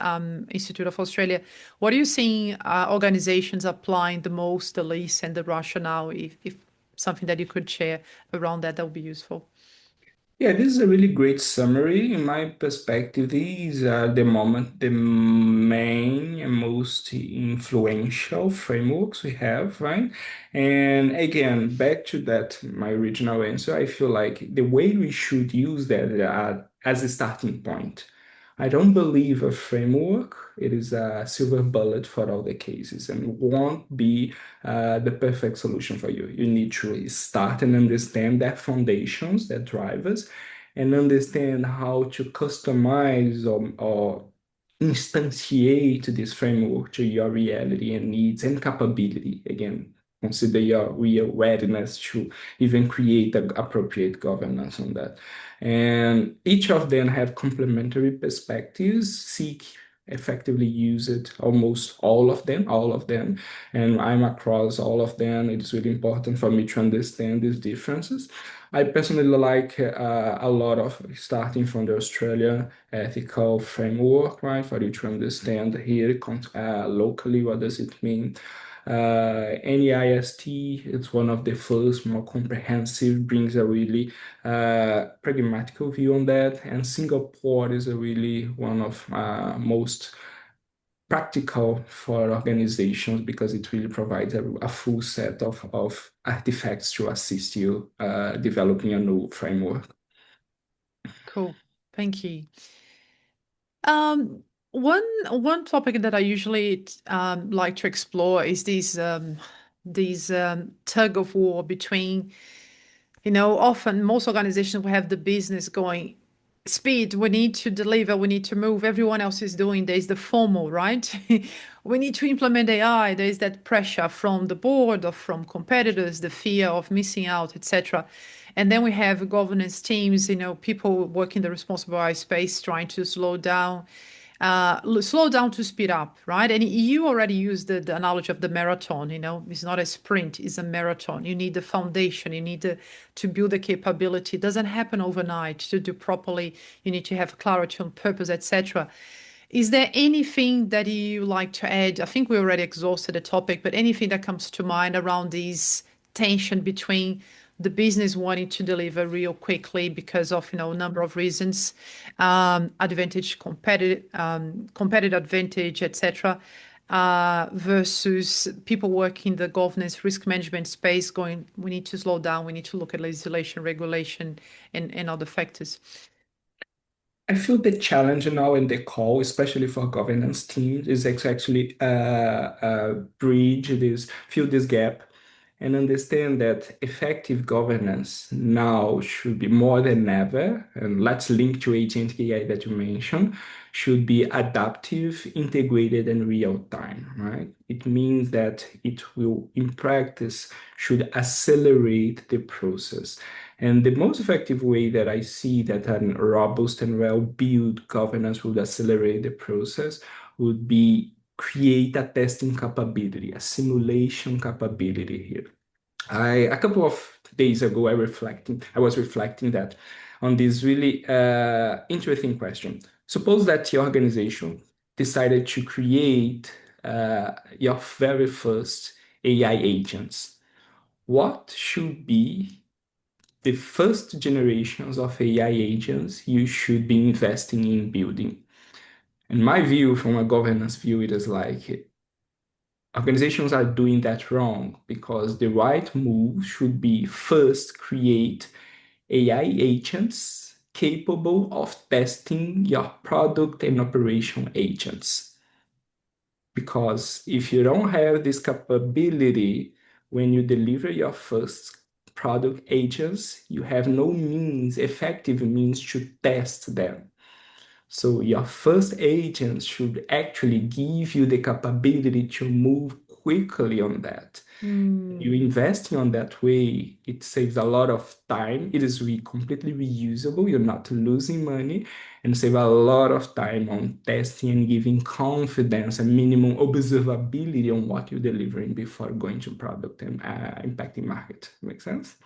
Institute of Australia? What are you seeing organizations applying the most, the least, and the rationale? If something that you could share around that, that would be useful. Yeah, this is a really great summary. In my perspective, these are the main and most influential frameworks we have, right? And again, back to that, my original answer, I feel like the way we should use that as a starting point. I don't believe a framework, it is a silver bullet for all the cases and won't be the perfect solution for you. You need to start and understand their foundations, their drivers, and understand how to customize or instantiate this framework to your reality and needs and capability. Again, consider your real readiness to even create the appropriate governance on that. And each of them have complementary perspectives, seek effectively use it almost all of them, and I'm across all of them. It's really important for me to understand these differences. I personally like a lot of starting from the Australia ethical framework, right? For you to understand here locally, what does it mean? NEIST, it's one of the first, more comprehensive, brings a really pragmatical view on that. And Singapore is a really one of most practical for organizations because it really provides a full set of artifacts to assist you developing a new framework. Cool. Thank you. Um, one topic that I usually like to explore is these tug of war between, often most organizations will have the business going speed. We need to deliver. We need to move. Everyone else is doing. There's the formal, right? We need to implement AI. There's that pressure from the board or from competitors, the fear of missing out, etc. And then we have governance teams, people working the responsible AI space, trying to slow down to speed up, right? And you already used the analogy of the marathon, it's not a sprint, it's a marathon. You need the foundation, you need to build the capability. It doesn't happen overnight. To do properly, you need to have clarity on purpose, etc. Is there anything that you like to add? I think we already exhausted the topic, but anything that comes to mind around this tension between the business wanting to deliver real quickly because of a number of reasons, advantage, competitive advantage, etc., versus people working the governance risk management space going, we need to slow down, we need to look at legislation, regulation, and other factors. I feel the challenge now in the call, especially for governance teams, is actually bridge this, fill this gap and understand that effective governance now should be more than ever, and let's link to agentic AI that you mentioned, should be adaptive, integrated, and real time, right? It means that it will, in practice, should accelerate the process. And the most effective way that I see that a robust and well-built governance would accelerate the process would be create a testing capability, a simulation capability here. A couple of days ago, I was reflecting that on this really interesting question. Suppose that your organization decided to create your very first AI agents. What should be the first generations of AI agents you should be investing in building? In my view, from a governance view, it is like organizations are doing that wrong because the right move should be first create AI agents capable of testing your product and operation agents. Because if you don't have this capability when you deliver your first product agents, you have no means, effective means to test them. So your first agent should actually give you the capability to move quickly on that. You Mm. investing on that way, it saves a lot of time. It is completely reusable. You're not losing money and save a lot of time on testing and giving confidence and minimum observability on what you're delivering before going to product and impacting market. Make sense?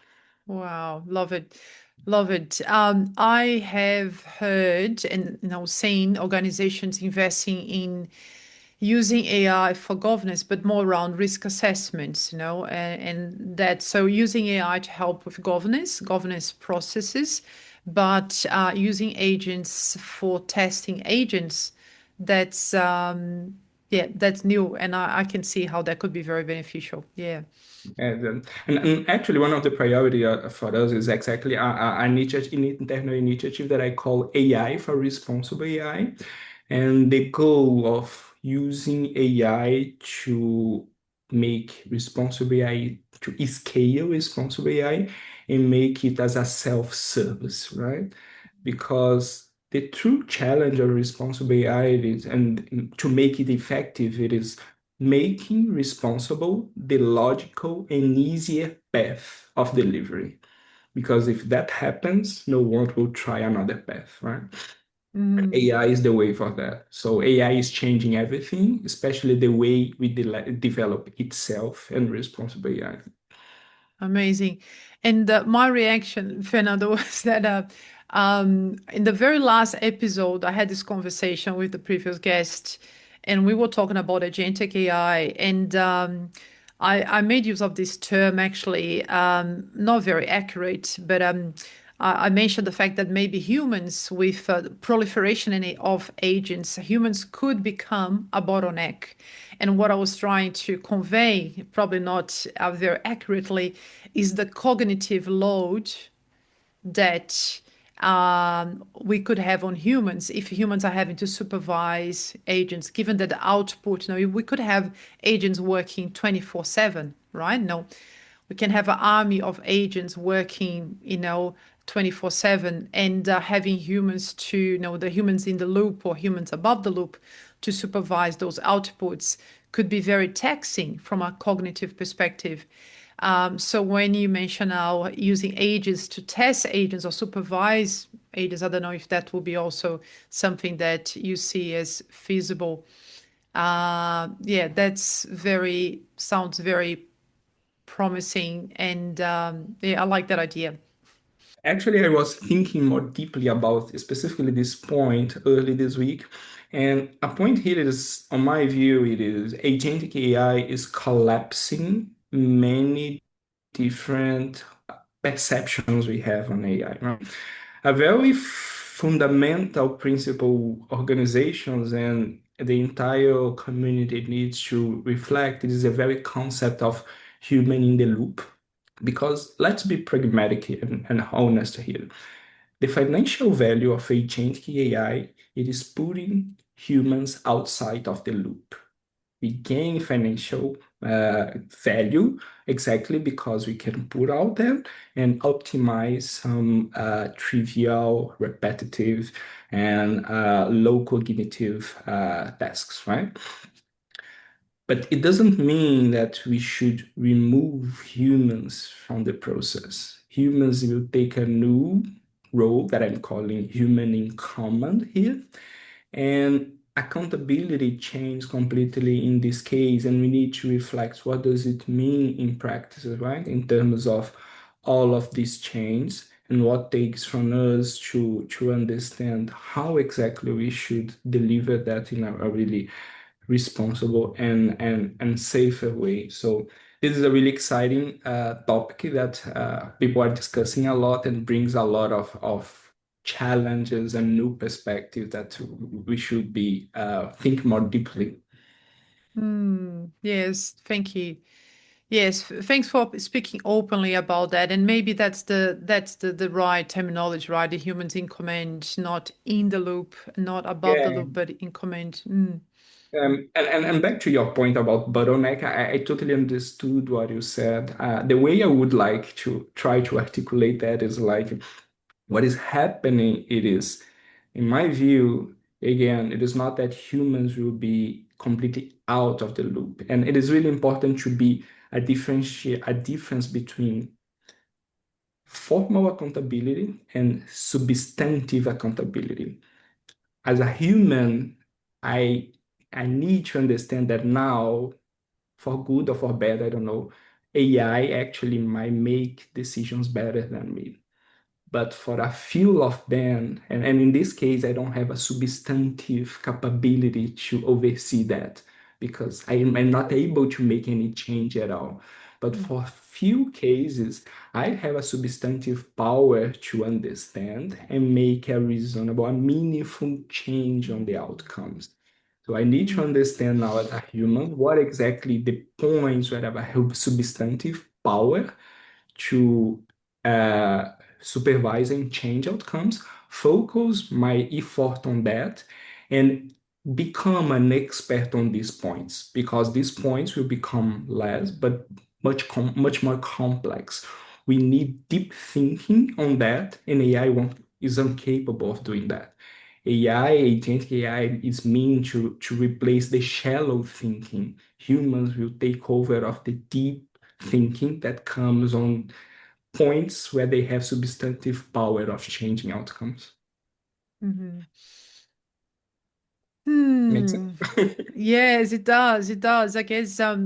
Wow, love it. Love it. I have heard and seen organizations investing in using AI for governance, but more around risk assessments, and that. So using AI to help with governance processes, but using agents for testing agents, that's yeah, that's new, and I can see how that could be very beneficial. Yeah. And actually, one of the priority for us is exactly an internal initiative that I call AI for responsible AI. And the goal of using AI to make responsible AI, to scale responsible AI and make it as a self-service, right? Because the true challenge of responsible AI is, and to make it effective, it is making responsible the logical and easier path of delivery. Because if that happens, no one will try another path, right? Mhm. AI is the way for that. So AI is changing everything, especially the way we develop itself and responsible AI. Amazing. And my reaction, Fernando, was that in the very last episode, I had this conversation with the previous guest, and we were talking about agentic AI. And I made use of this term actually, not very accurate, but I mentioned the fact that maybe humans, with proliferation of agents, humans could become a bottleneck. And what I was trying to convey, probably not very accurately, is the cognitive load that we could have on humans if humans are having to supervise agents, given that the output, we could have agents working 24/7, right? No, we can have an army of agents working, 24/7, and having humans to, the humans in the loop or humans above the loop to supervise those outputs could be very taxing from a cognitive perspective. So when you mention now using agents to test agents or supervise agents, I don't know if that will be also something that you see as feasible. Yeah, sounds very promising, and yeah, I like that idea. Actually, I was thinking more deeply about specifically this point early this week. And a point here is, on my view, it is agentic AI is collapsing many different perceptions we have on AI, right? A very fundamental principle organizations and the entire community needs to reflect is a very concept of human in the loop. Because let's be pragmatic and honest here. The financial value of agentic AI, it is putting humans outside of the loop. We gain financial value exactly because we can put out there and optimize some trivial, repetitive, and low cognitive tasks, right? But it doesn't mean that we should remove humans from the process. Humans will take a new role that I'm calling human in command here. And accountability changes completely in this case. And we need to reflect what does it mean in practice, right? In terms of all of these changes and what takes from us to understand how exactly we should deliver that in a really responsible and safer way. So this is a really exciting topic that people are discussing a lot and brings a lot of challenges and new perspective that we should be think more deeply. Yes, thank you. Yes, thanks for speaking openly about that. And maybe that's the right terminology, right? The humans in command, not in the loop, not above the Yeah. loop, but in command. And back to your point about bottleneck, I totally understood what you said. The way I would like to try to articulate that is like what is happening, it is, in my view, again, it is not that humans will be completely out of the loop. And it is really important to be a difference between formal accountability and substantive accountability. As a human, I I need to understand that now, for good or for bad, I don't know, AI actually might make decisions better than me. But for a few of them, and in this case, I don't have a substantive capability to oversee that. because I'm not able to make any change at all. But for few cases, I have a substantive power to understand and make a reasonable, a meaningful change on the outcomes. So I need to understand now as a human what exactly the points where I have substantive power to uh, supervise and change outcomes, focus my effort on that, and become an expert on these points because these points will become less, but much more complex. We need deep thinking on that, and is incapable of doing that. AI, agentic AI, is meant to replace the shallow thinking. Humans will take over of the deep thinking that comes on points where they have substantive power of changing outcomes. Mhm. Makes Hmm. sense? Yes, it does. It does. I guess a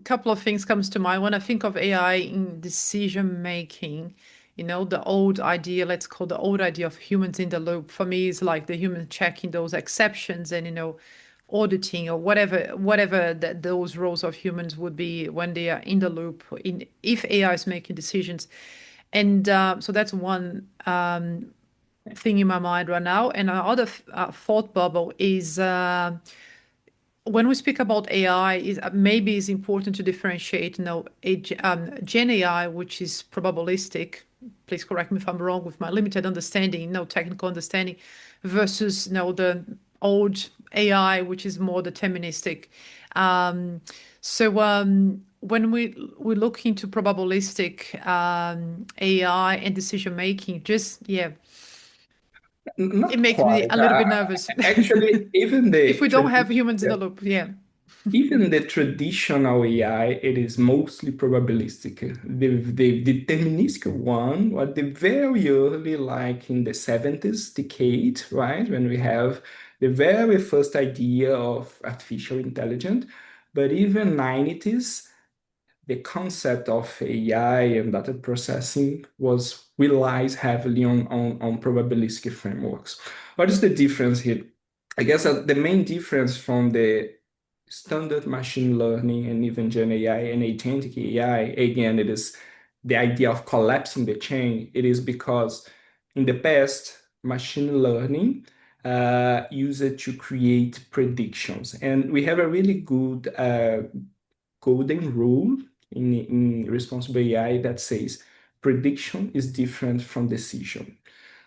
couple of things comes to mind when I think of AI in decision making. The old idea, let's call the old idea of humans in the loop. For me, is like the human checking those exceptions and auditing or whatever that those roles of humans would be when they are in the loop. If AI is making decisions, and so that's one thing in my mind right now. And another thought bubble is. When we speak about AI, maybe it's important to differentiate, Gen AI, which is probabilistic. Please correct me if I'm wrong with my limited understanding, no technical understanding, versus the old AI, which is more deterministic. So when we look into probabilistic AI and decision making, just it Not makes me quite. a little bit nervous. Actually, even If the we don't have humans in the traditional, loop, yeah. even the traditional AI, it is mostly probabilistic. The deterministic one was the very early, like in the 70s decade, right? When we have the very first idea of artificial intelligence. But even 90s, the concept of AI and data processing was relies heavily on probabilistic frameworks. What is the difference here? I guess that the main difference from the standard machine learning and even Gen AI and agentic AI, again, it is the idea of collapsing the chain. It is because in the past, machine learning used it to create predictions. And we have a really good golden rule in responsible AI that says prediction is different from decision.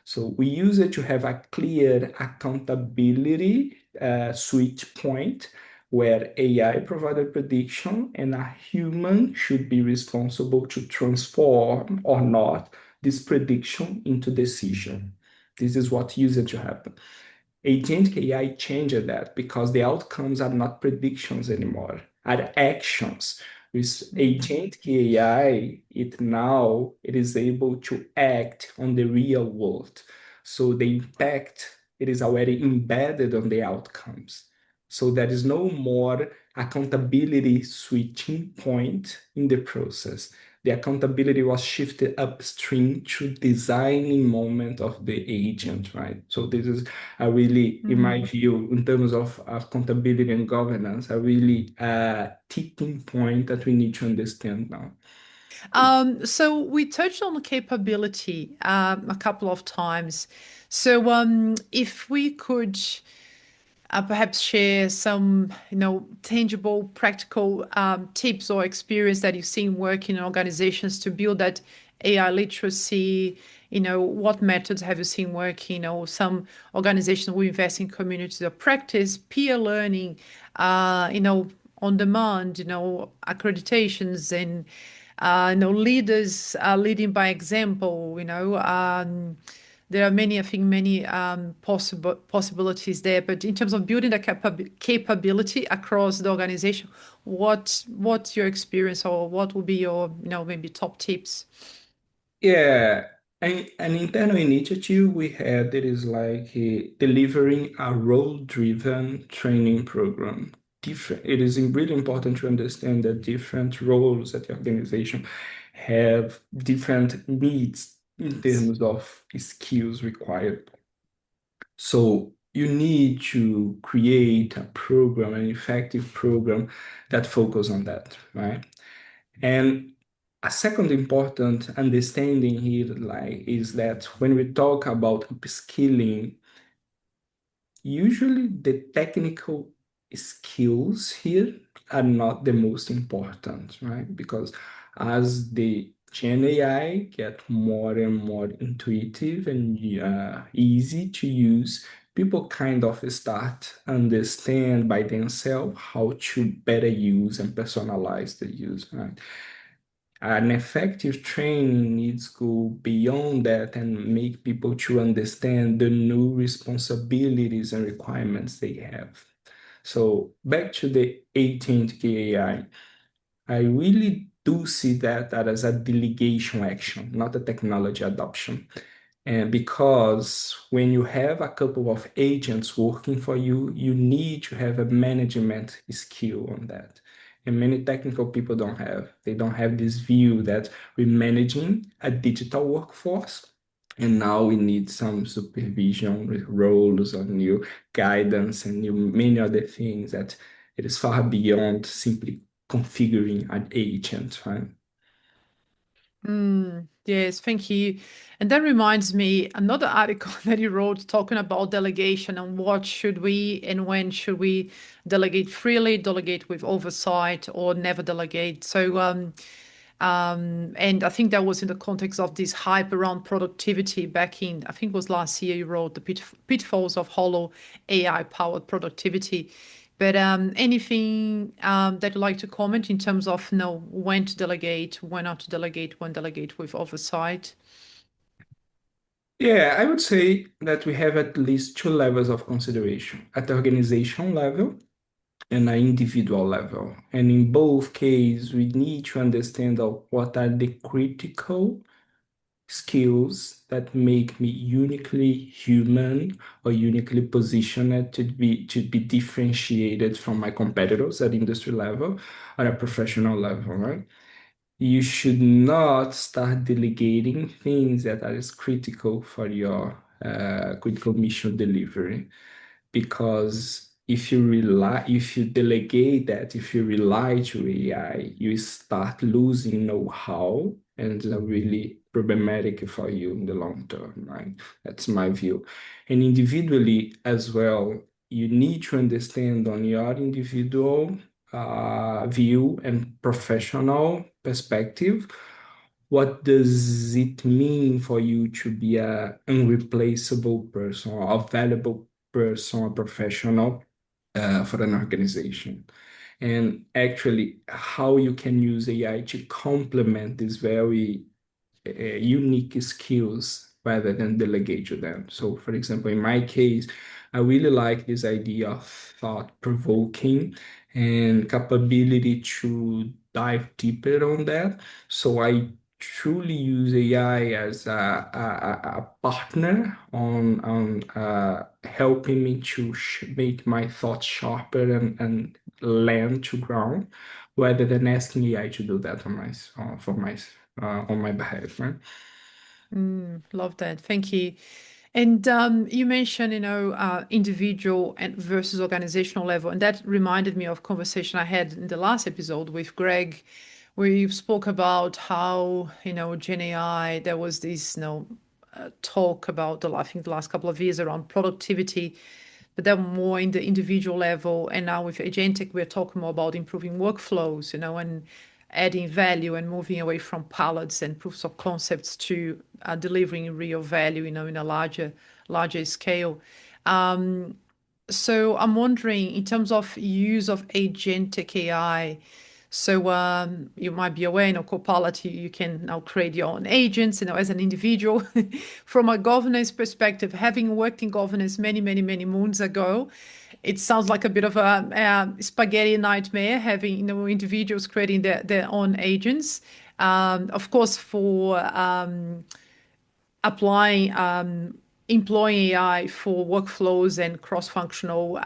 So we use it to have a clear accountability switch point where AI provided prediction and a human should be responsible to transform or not this prediction into decision. This is what used to happen. Agentic AI changed that because the outcomes are not predictions anymore, are actions. With agentic AI, it is able to act on the real world. So the impact it is already embedded on the outcomes. So there is no more accountability switching point in the process. The accountability was shifted upstream to designing moment of the agent, right? So this is a really, in my view, in terms of accountability and governance, a really tipping point that we need to understand now. So we touched on the capability a couple of times. So if we could perhaps share some, tangible, practical tips or experience that you've seen working in organizations to build that AI literacy. What methods have you seen working? Some organizations will invest in communities of practice, peer learning, on demand, accreditations and leaders are leading by example. There are many, I think, many possibilities there. But in terms of building the capability across the organization, what's your experience, or what would be your, maybe top tips? Yeah, an internal initiative we had that is like delivering a role-driven training program. Different. It is really important to understand that different roles at the organization have different needs in terms of skills required. So you need to create a program, an effective program that focus on that, right? And a second important understanding here, like, is that when we talk about upskilling, usually the technical skills here are not the most important, right? Because as the Gen AI get more and more intuitive and easy to use, people kind of start understand by themselves how to better use and personalize the use, right? An effective training needs to go beyond that and make people to understand the new responsibilities and requirements they have. So back to the agent AI, I really do see that as a delegation action, not a technology adoption. And because when you have a couple of agents working for you, you need to have a management skill on that. And many technical people don't have. They don't have this view that we're managing a digital workforce. And now we need some supervision roles or new guidance and new many other things that it is far beyond simply configuring an agent, right? Yes, thank you. And that reminds me another article that you wrote talking about delegation and what should we and when should we delegate freely, delegate with oversight, or never delegate. And I think that was in the context of this hype around productivity back in, I think it was last year, you wrote the pitfalls of hollow AI powered productivity. But anything that you'd like to comment in terms of when to delegate, when not to delegate, when delegate with oversight? Yeah, I would say that we have at least two levels of consideration, at the organization level and an individual level. And in both cases, we need to understand what are the critical skills that make me uniquely human or uniquely positioned to be differentiated from my competitors at industry level or at professional level, right? You should not start delegating things that are as critical for your critical mission delivery, because if you delegate that, if you rely to AI, you start losing know-how, and it's really problematic for you in the long term, right? That's my view. And individually as well, you need to understand on your individual view and professional perspective, what does it mean for you to be a unreplaceable person or a valuable person or professional for an organization? And actually, how you can use AI to complement these very unique skills rather than delegate to them. So, for example, in my case, I really like this idea of thought provoking and capability to dive deeper on that. So, I truly use AI as a partner on helping me to make my thoughts sharper and land to ground, rather than asking AI to do that for my on my behalf, right? Love that. Thank you. And you mentioned, individual and versus organizational level, and that reminded me of conversation I had in the last episode with Greg, where you spoke about how, Gen AI, there was this, talk about I think the last couple of years around productivity, but then more in the individual level. And now with agentic, we're talking more about improving workflows, and adding value and moving away from pilots and proofs of concepts to delivering real value, in a larger scale. So I'm wondering, in terms of use of agentic AI, so you might be aware, Copilot, you can now create your own agents, as an individual. From a governance perspective, having worked in governance many, many, many moons ago, it sounds like a bit of a spaghetti nightmare, having, individuals creating their own agents. Of course, for applying employing AI for workflows and cross-functional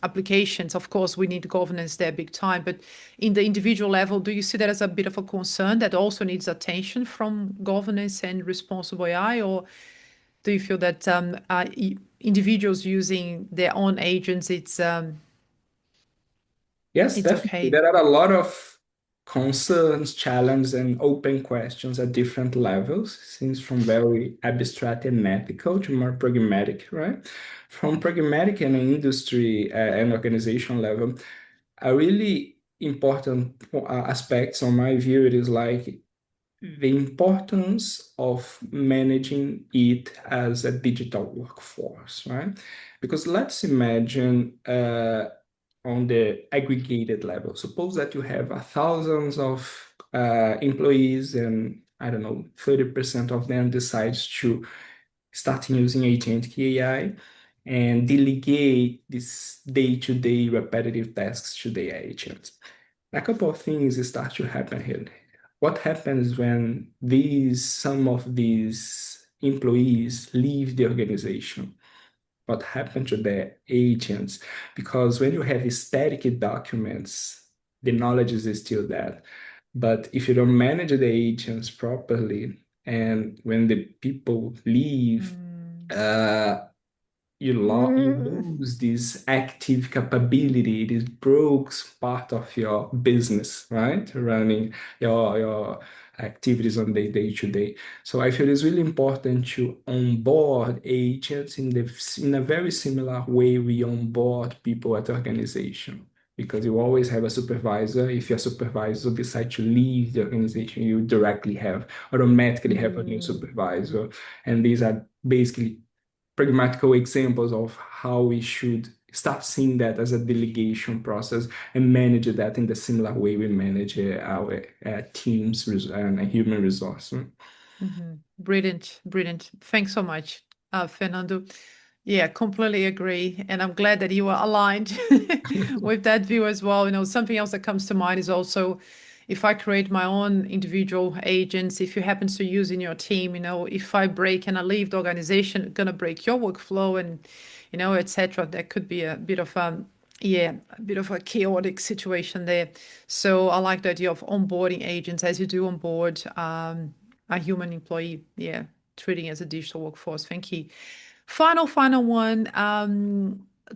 applications. Of course, we need governance there big time. But in the individual level, do you see that as a bit of a concern that also needs attention from governance and responsible AI? Or Do you feel that individuals using their own agents, Yes, it's definitely. okay? There are a lot of concerns, challenges, and open questions at different levels, since from very abstract and ethical to more pragmatic, right? From pragmatic and industry and organization level, a really important aspects on my view, it is like the importance of managing it as a digital workforce, right? Because let's imagine on the aggregated level. Suppose that you have thousands of employees and I don't know, 30% of them decides to start using agentic AI and delegate this day-to-day repetitive tasks to the agents. A couple of things start to happen here. What happens when some of these employees leave the organization? What happened to the agents? Because when you have static documents, the knowledge is still there. But if you don't manage the agents properly, and when the people leave, Mm. uh, you lose this active capability. It breaks part of your business, right? Running your activities on the day to day. So I feel it's really important to onboard agents in a very similar way we onboard people at organization. Because you always have a supervisor. If your supervisor decides to leave the organization, you automatically have a new Mm. supervisor. And these are basically pragmatical examples of how we should start seeing that as a delegation process and manage that in the similar way we manage our teams and human resource. Mm-hmm. Brilliant, brilliant. Thanks so much, Fernando. Yeah, completely agree. And I'm glad that you are aligned with that view as well. Something else that comes to mind is also if I create my own individual agents, if you happen to use in your team, if I break and I leave the organization, it's gonna break your workflow and, etc. That could be a bit of yeah, a bit of a chaotic situation there. So I like the idea of onboarding agents as you do onboard a human employee. Yeah, treating as a digital workforce. Thank you. Final one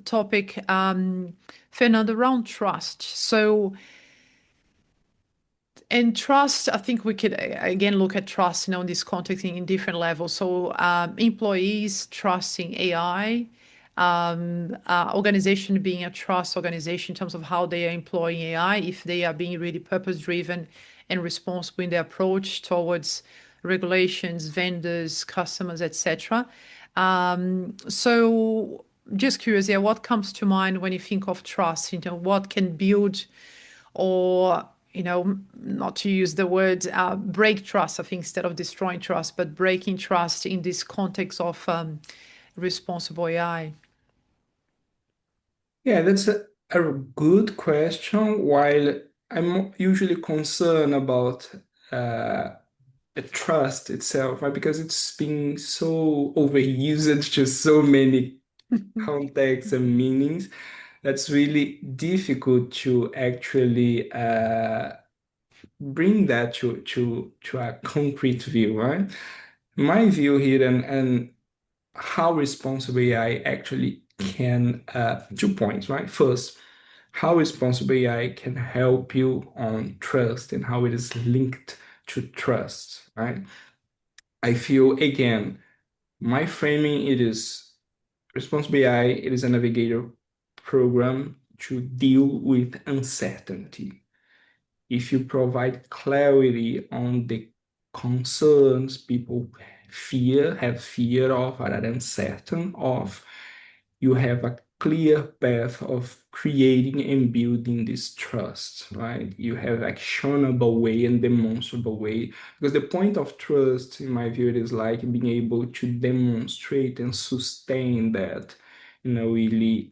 topic, Fernando, around trust. So, and trust, I think we could again look at trust, in this context in different levels. So, employees trusting AI, organization being a trust organization in terms of how they are employing AI, if they are being really purpose driven and responsible in their approach towards regulations, vendors, customers, etc. So, just curious, yeah, what comes to mind when you think of trust? What can build or not to use the word break trust, I think, instead of destroying trust, but breaking trust in this context of responsible AI. Yeah, that's a good question. While I'm usually concerned about uh, the trust itself, right? Because it's been so overused to so many contexts and meanings that's really difficult to actually bring that to a concrete view, right? My view here and how responsible AI actually can 2 points, right? First, how responsible AI can help you on trust and how it is linked to trust, right? I feel again, my framing it is responsible AI, it is a navigator program to deal with uncertainty. If you provide clarity on the concerns people have fear of, or are uncertain of, you have a clear path of creating and building this trust, right? You have actionable way and demonstrable way. Because the point of trust, in my view, is like being able to demonstrate and sustain that in a really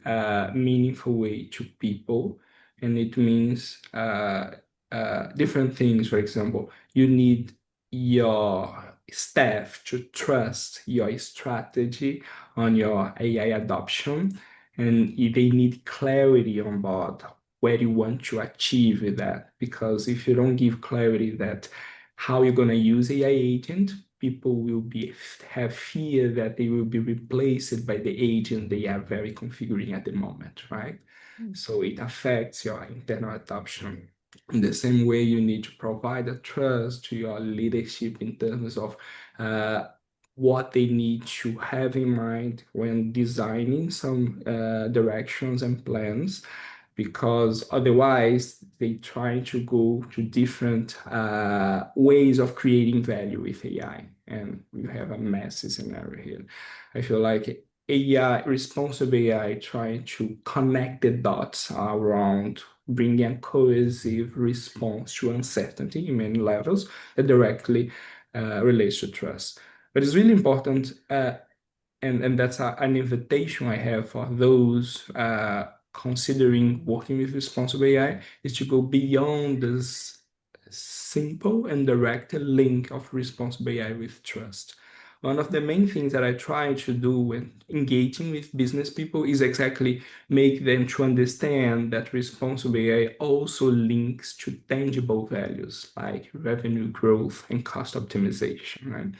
meaningful way to people. And it means different things. For example, you need your staff to trust your strategy on your AI adoption, and they need clarity on board where you want to achieve with that. Because if you don't give clarity that how you're going to use AI agent, people will have fear that they will be replaced by the agent they are very configuring at the moment, right? So it affects your internal adoption. In the same way, you need to provide a trust to your leadership in terms of what they need to have in mind when designing some directions and plans, because otherwise they try to go to different ways of creating value with AI, and you have a messy scenario here. I feel like AI, responsible AI, trying to connect the dots around bringing a cohesive response to uncertainty in many levels that directly relates to trust. But it's really important, and that's an invitation I have for those considering working with responsible AI, is to go beyond this simple and direct link of responsible AI with trust. One of the main things that I try to do when engaging with business people is exactly make them to understand that responsible AI also links to tangible values like revenue growth and cost optimization, right?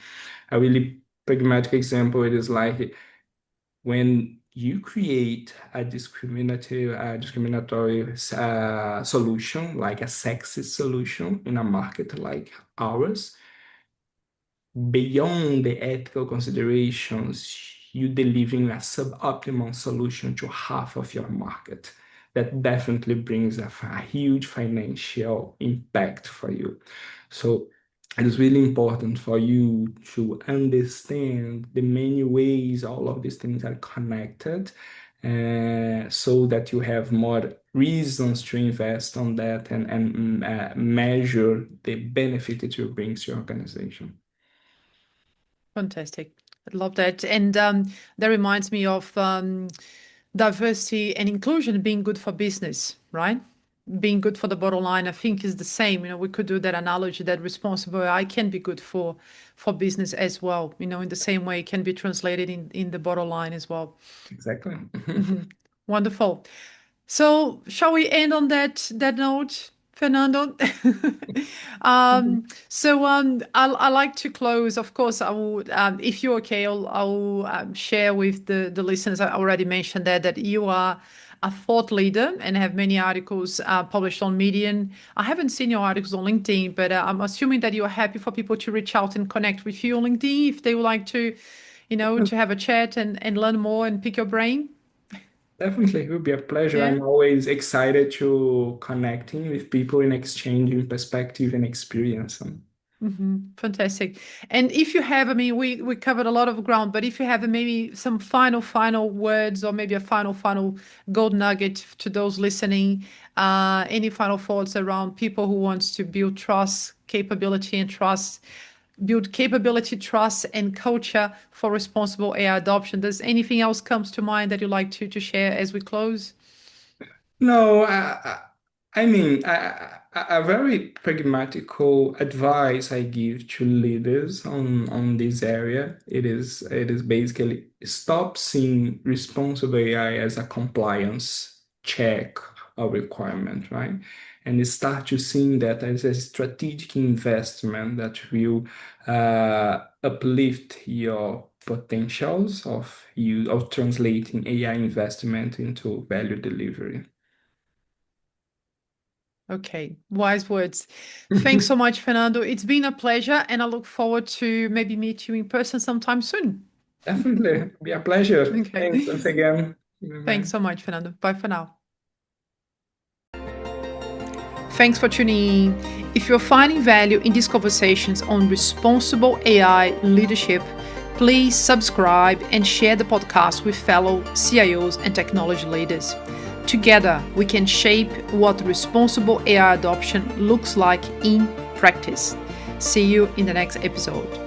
A really pragmatic example, it is like when you create a discriminatory solution, like a sexist solution in a market like ours, beyond the ethical considerations, you delivering a suboptimal solution to half of your market. That definitely brings a huge financial impact for you. So it is really important for you to understand the many ways all of these things are connected, so that you have more reasons to invest on that and measure the benefit it will bring to your organization. Fantastic. I love that. And that reminds me of diversity and inclusion being good for business, right? Being good for the bottom line, I think is the same. We could do that analogy that responsible AI can be good for business as well. In the same way it can be translated in the bottom line as well. Exactly. Wonderful. So shall we end on that note, Fernando? I like to close. Of course, I will. If you're okay, I'll share with the listeners. I already mentioned that you are a thought leader and have many articles published on Medium. I haven't seen your articles on LinkedIn, but I'm assuming that you're happy for people to reach out and connect with you on LinkedIn if they would like to, to have a chat and learn more and pick your brain. Definitely, it would be a pleasure. Yeah. I'm always excited to connecting with people and exchanging perspective and experience. Fantastic. And if you have, we covered a lot of ground, but if you have maybe some final words or maybe a final gold nugget to those listening, any final thoughts around people who wants to build trust, capability and trust, build capability, trust and culture for responsible AI adoption. Does anything else comes to mind that you'd like to share as we close? No, I mean, a very pragmatical advice I give to leaders on this area, it is basically stop seeing responsible AI as a compliance check or requirement, right? And start to seeing that as a strategic investment that will uplift your potentials of translating AI investment into value delivery. Okay, wise words. Thanks so much, Fernando. It's been a pleasure, and I look forward to maybe meet you in person sometime soon. Definitely. Be a pleasure. Okay. Thanks once again. Thanks so much, Fernando. Bye for now. Thanks for tuning in. If you're finding value in these conversations on responsible AI leadership, please subscribe and share the podcast with fellow CIOs and technology leaders. Together, we can shape what responsible AI adoption looks like in practice. See you in the next episode.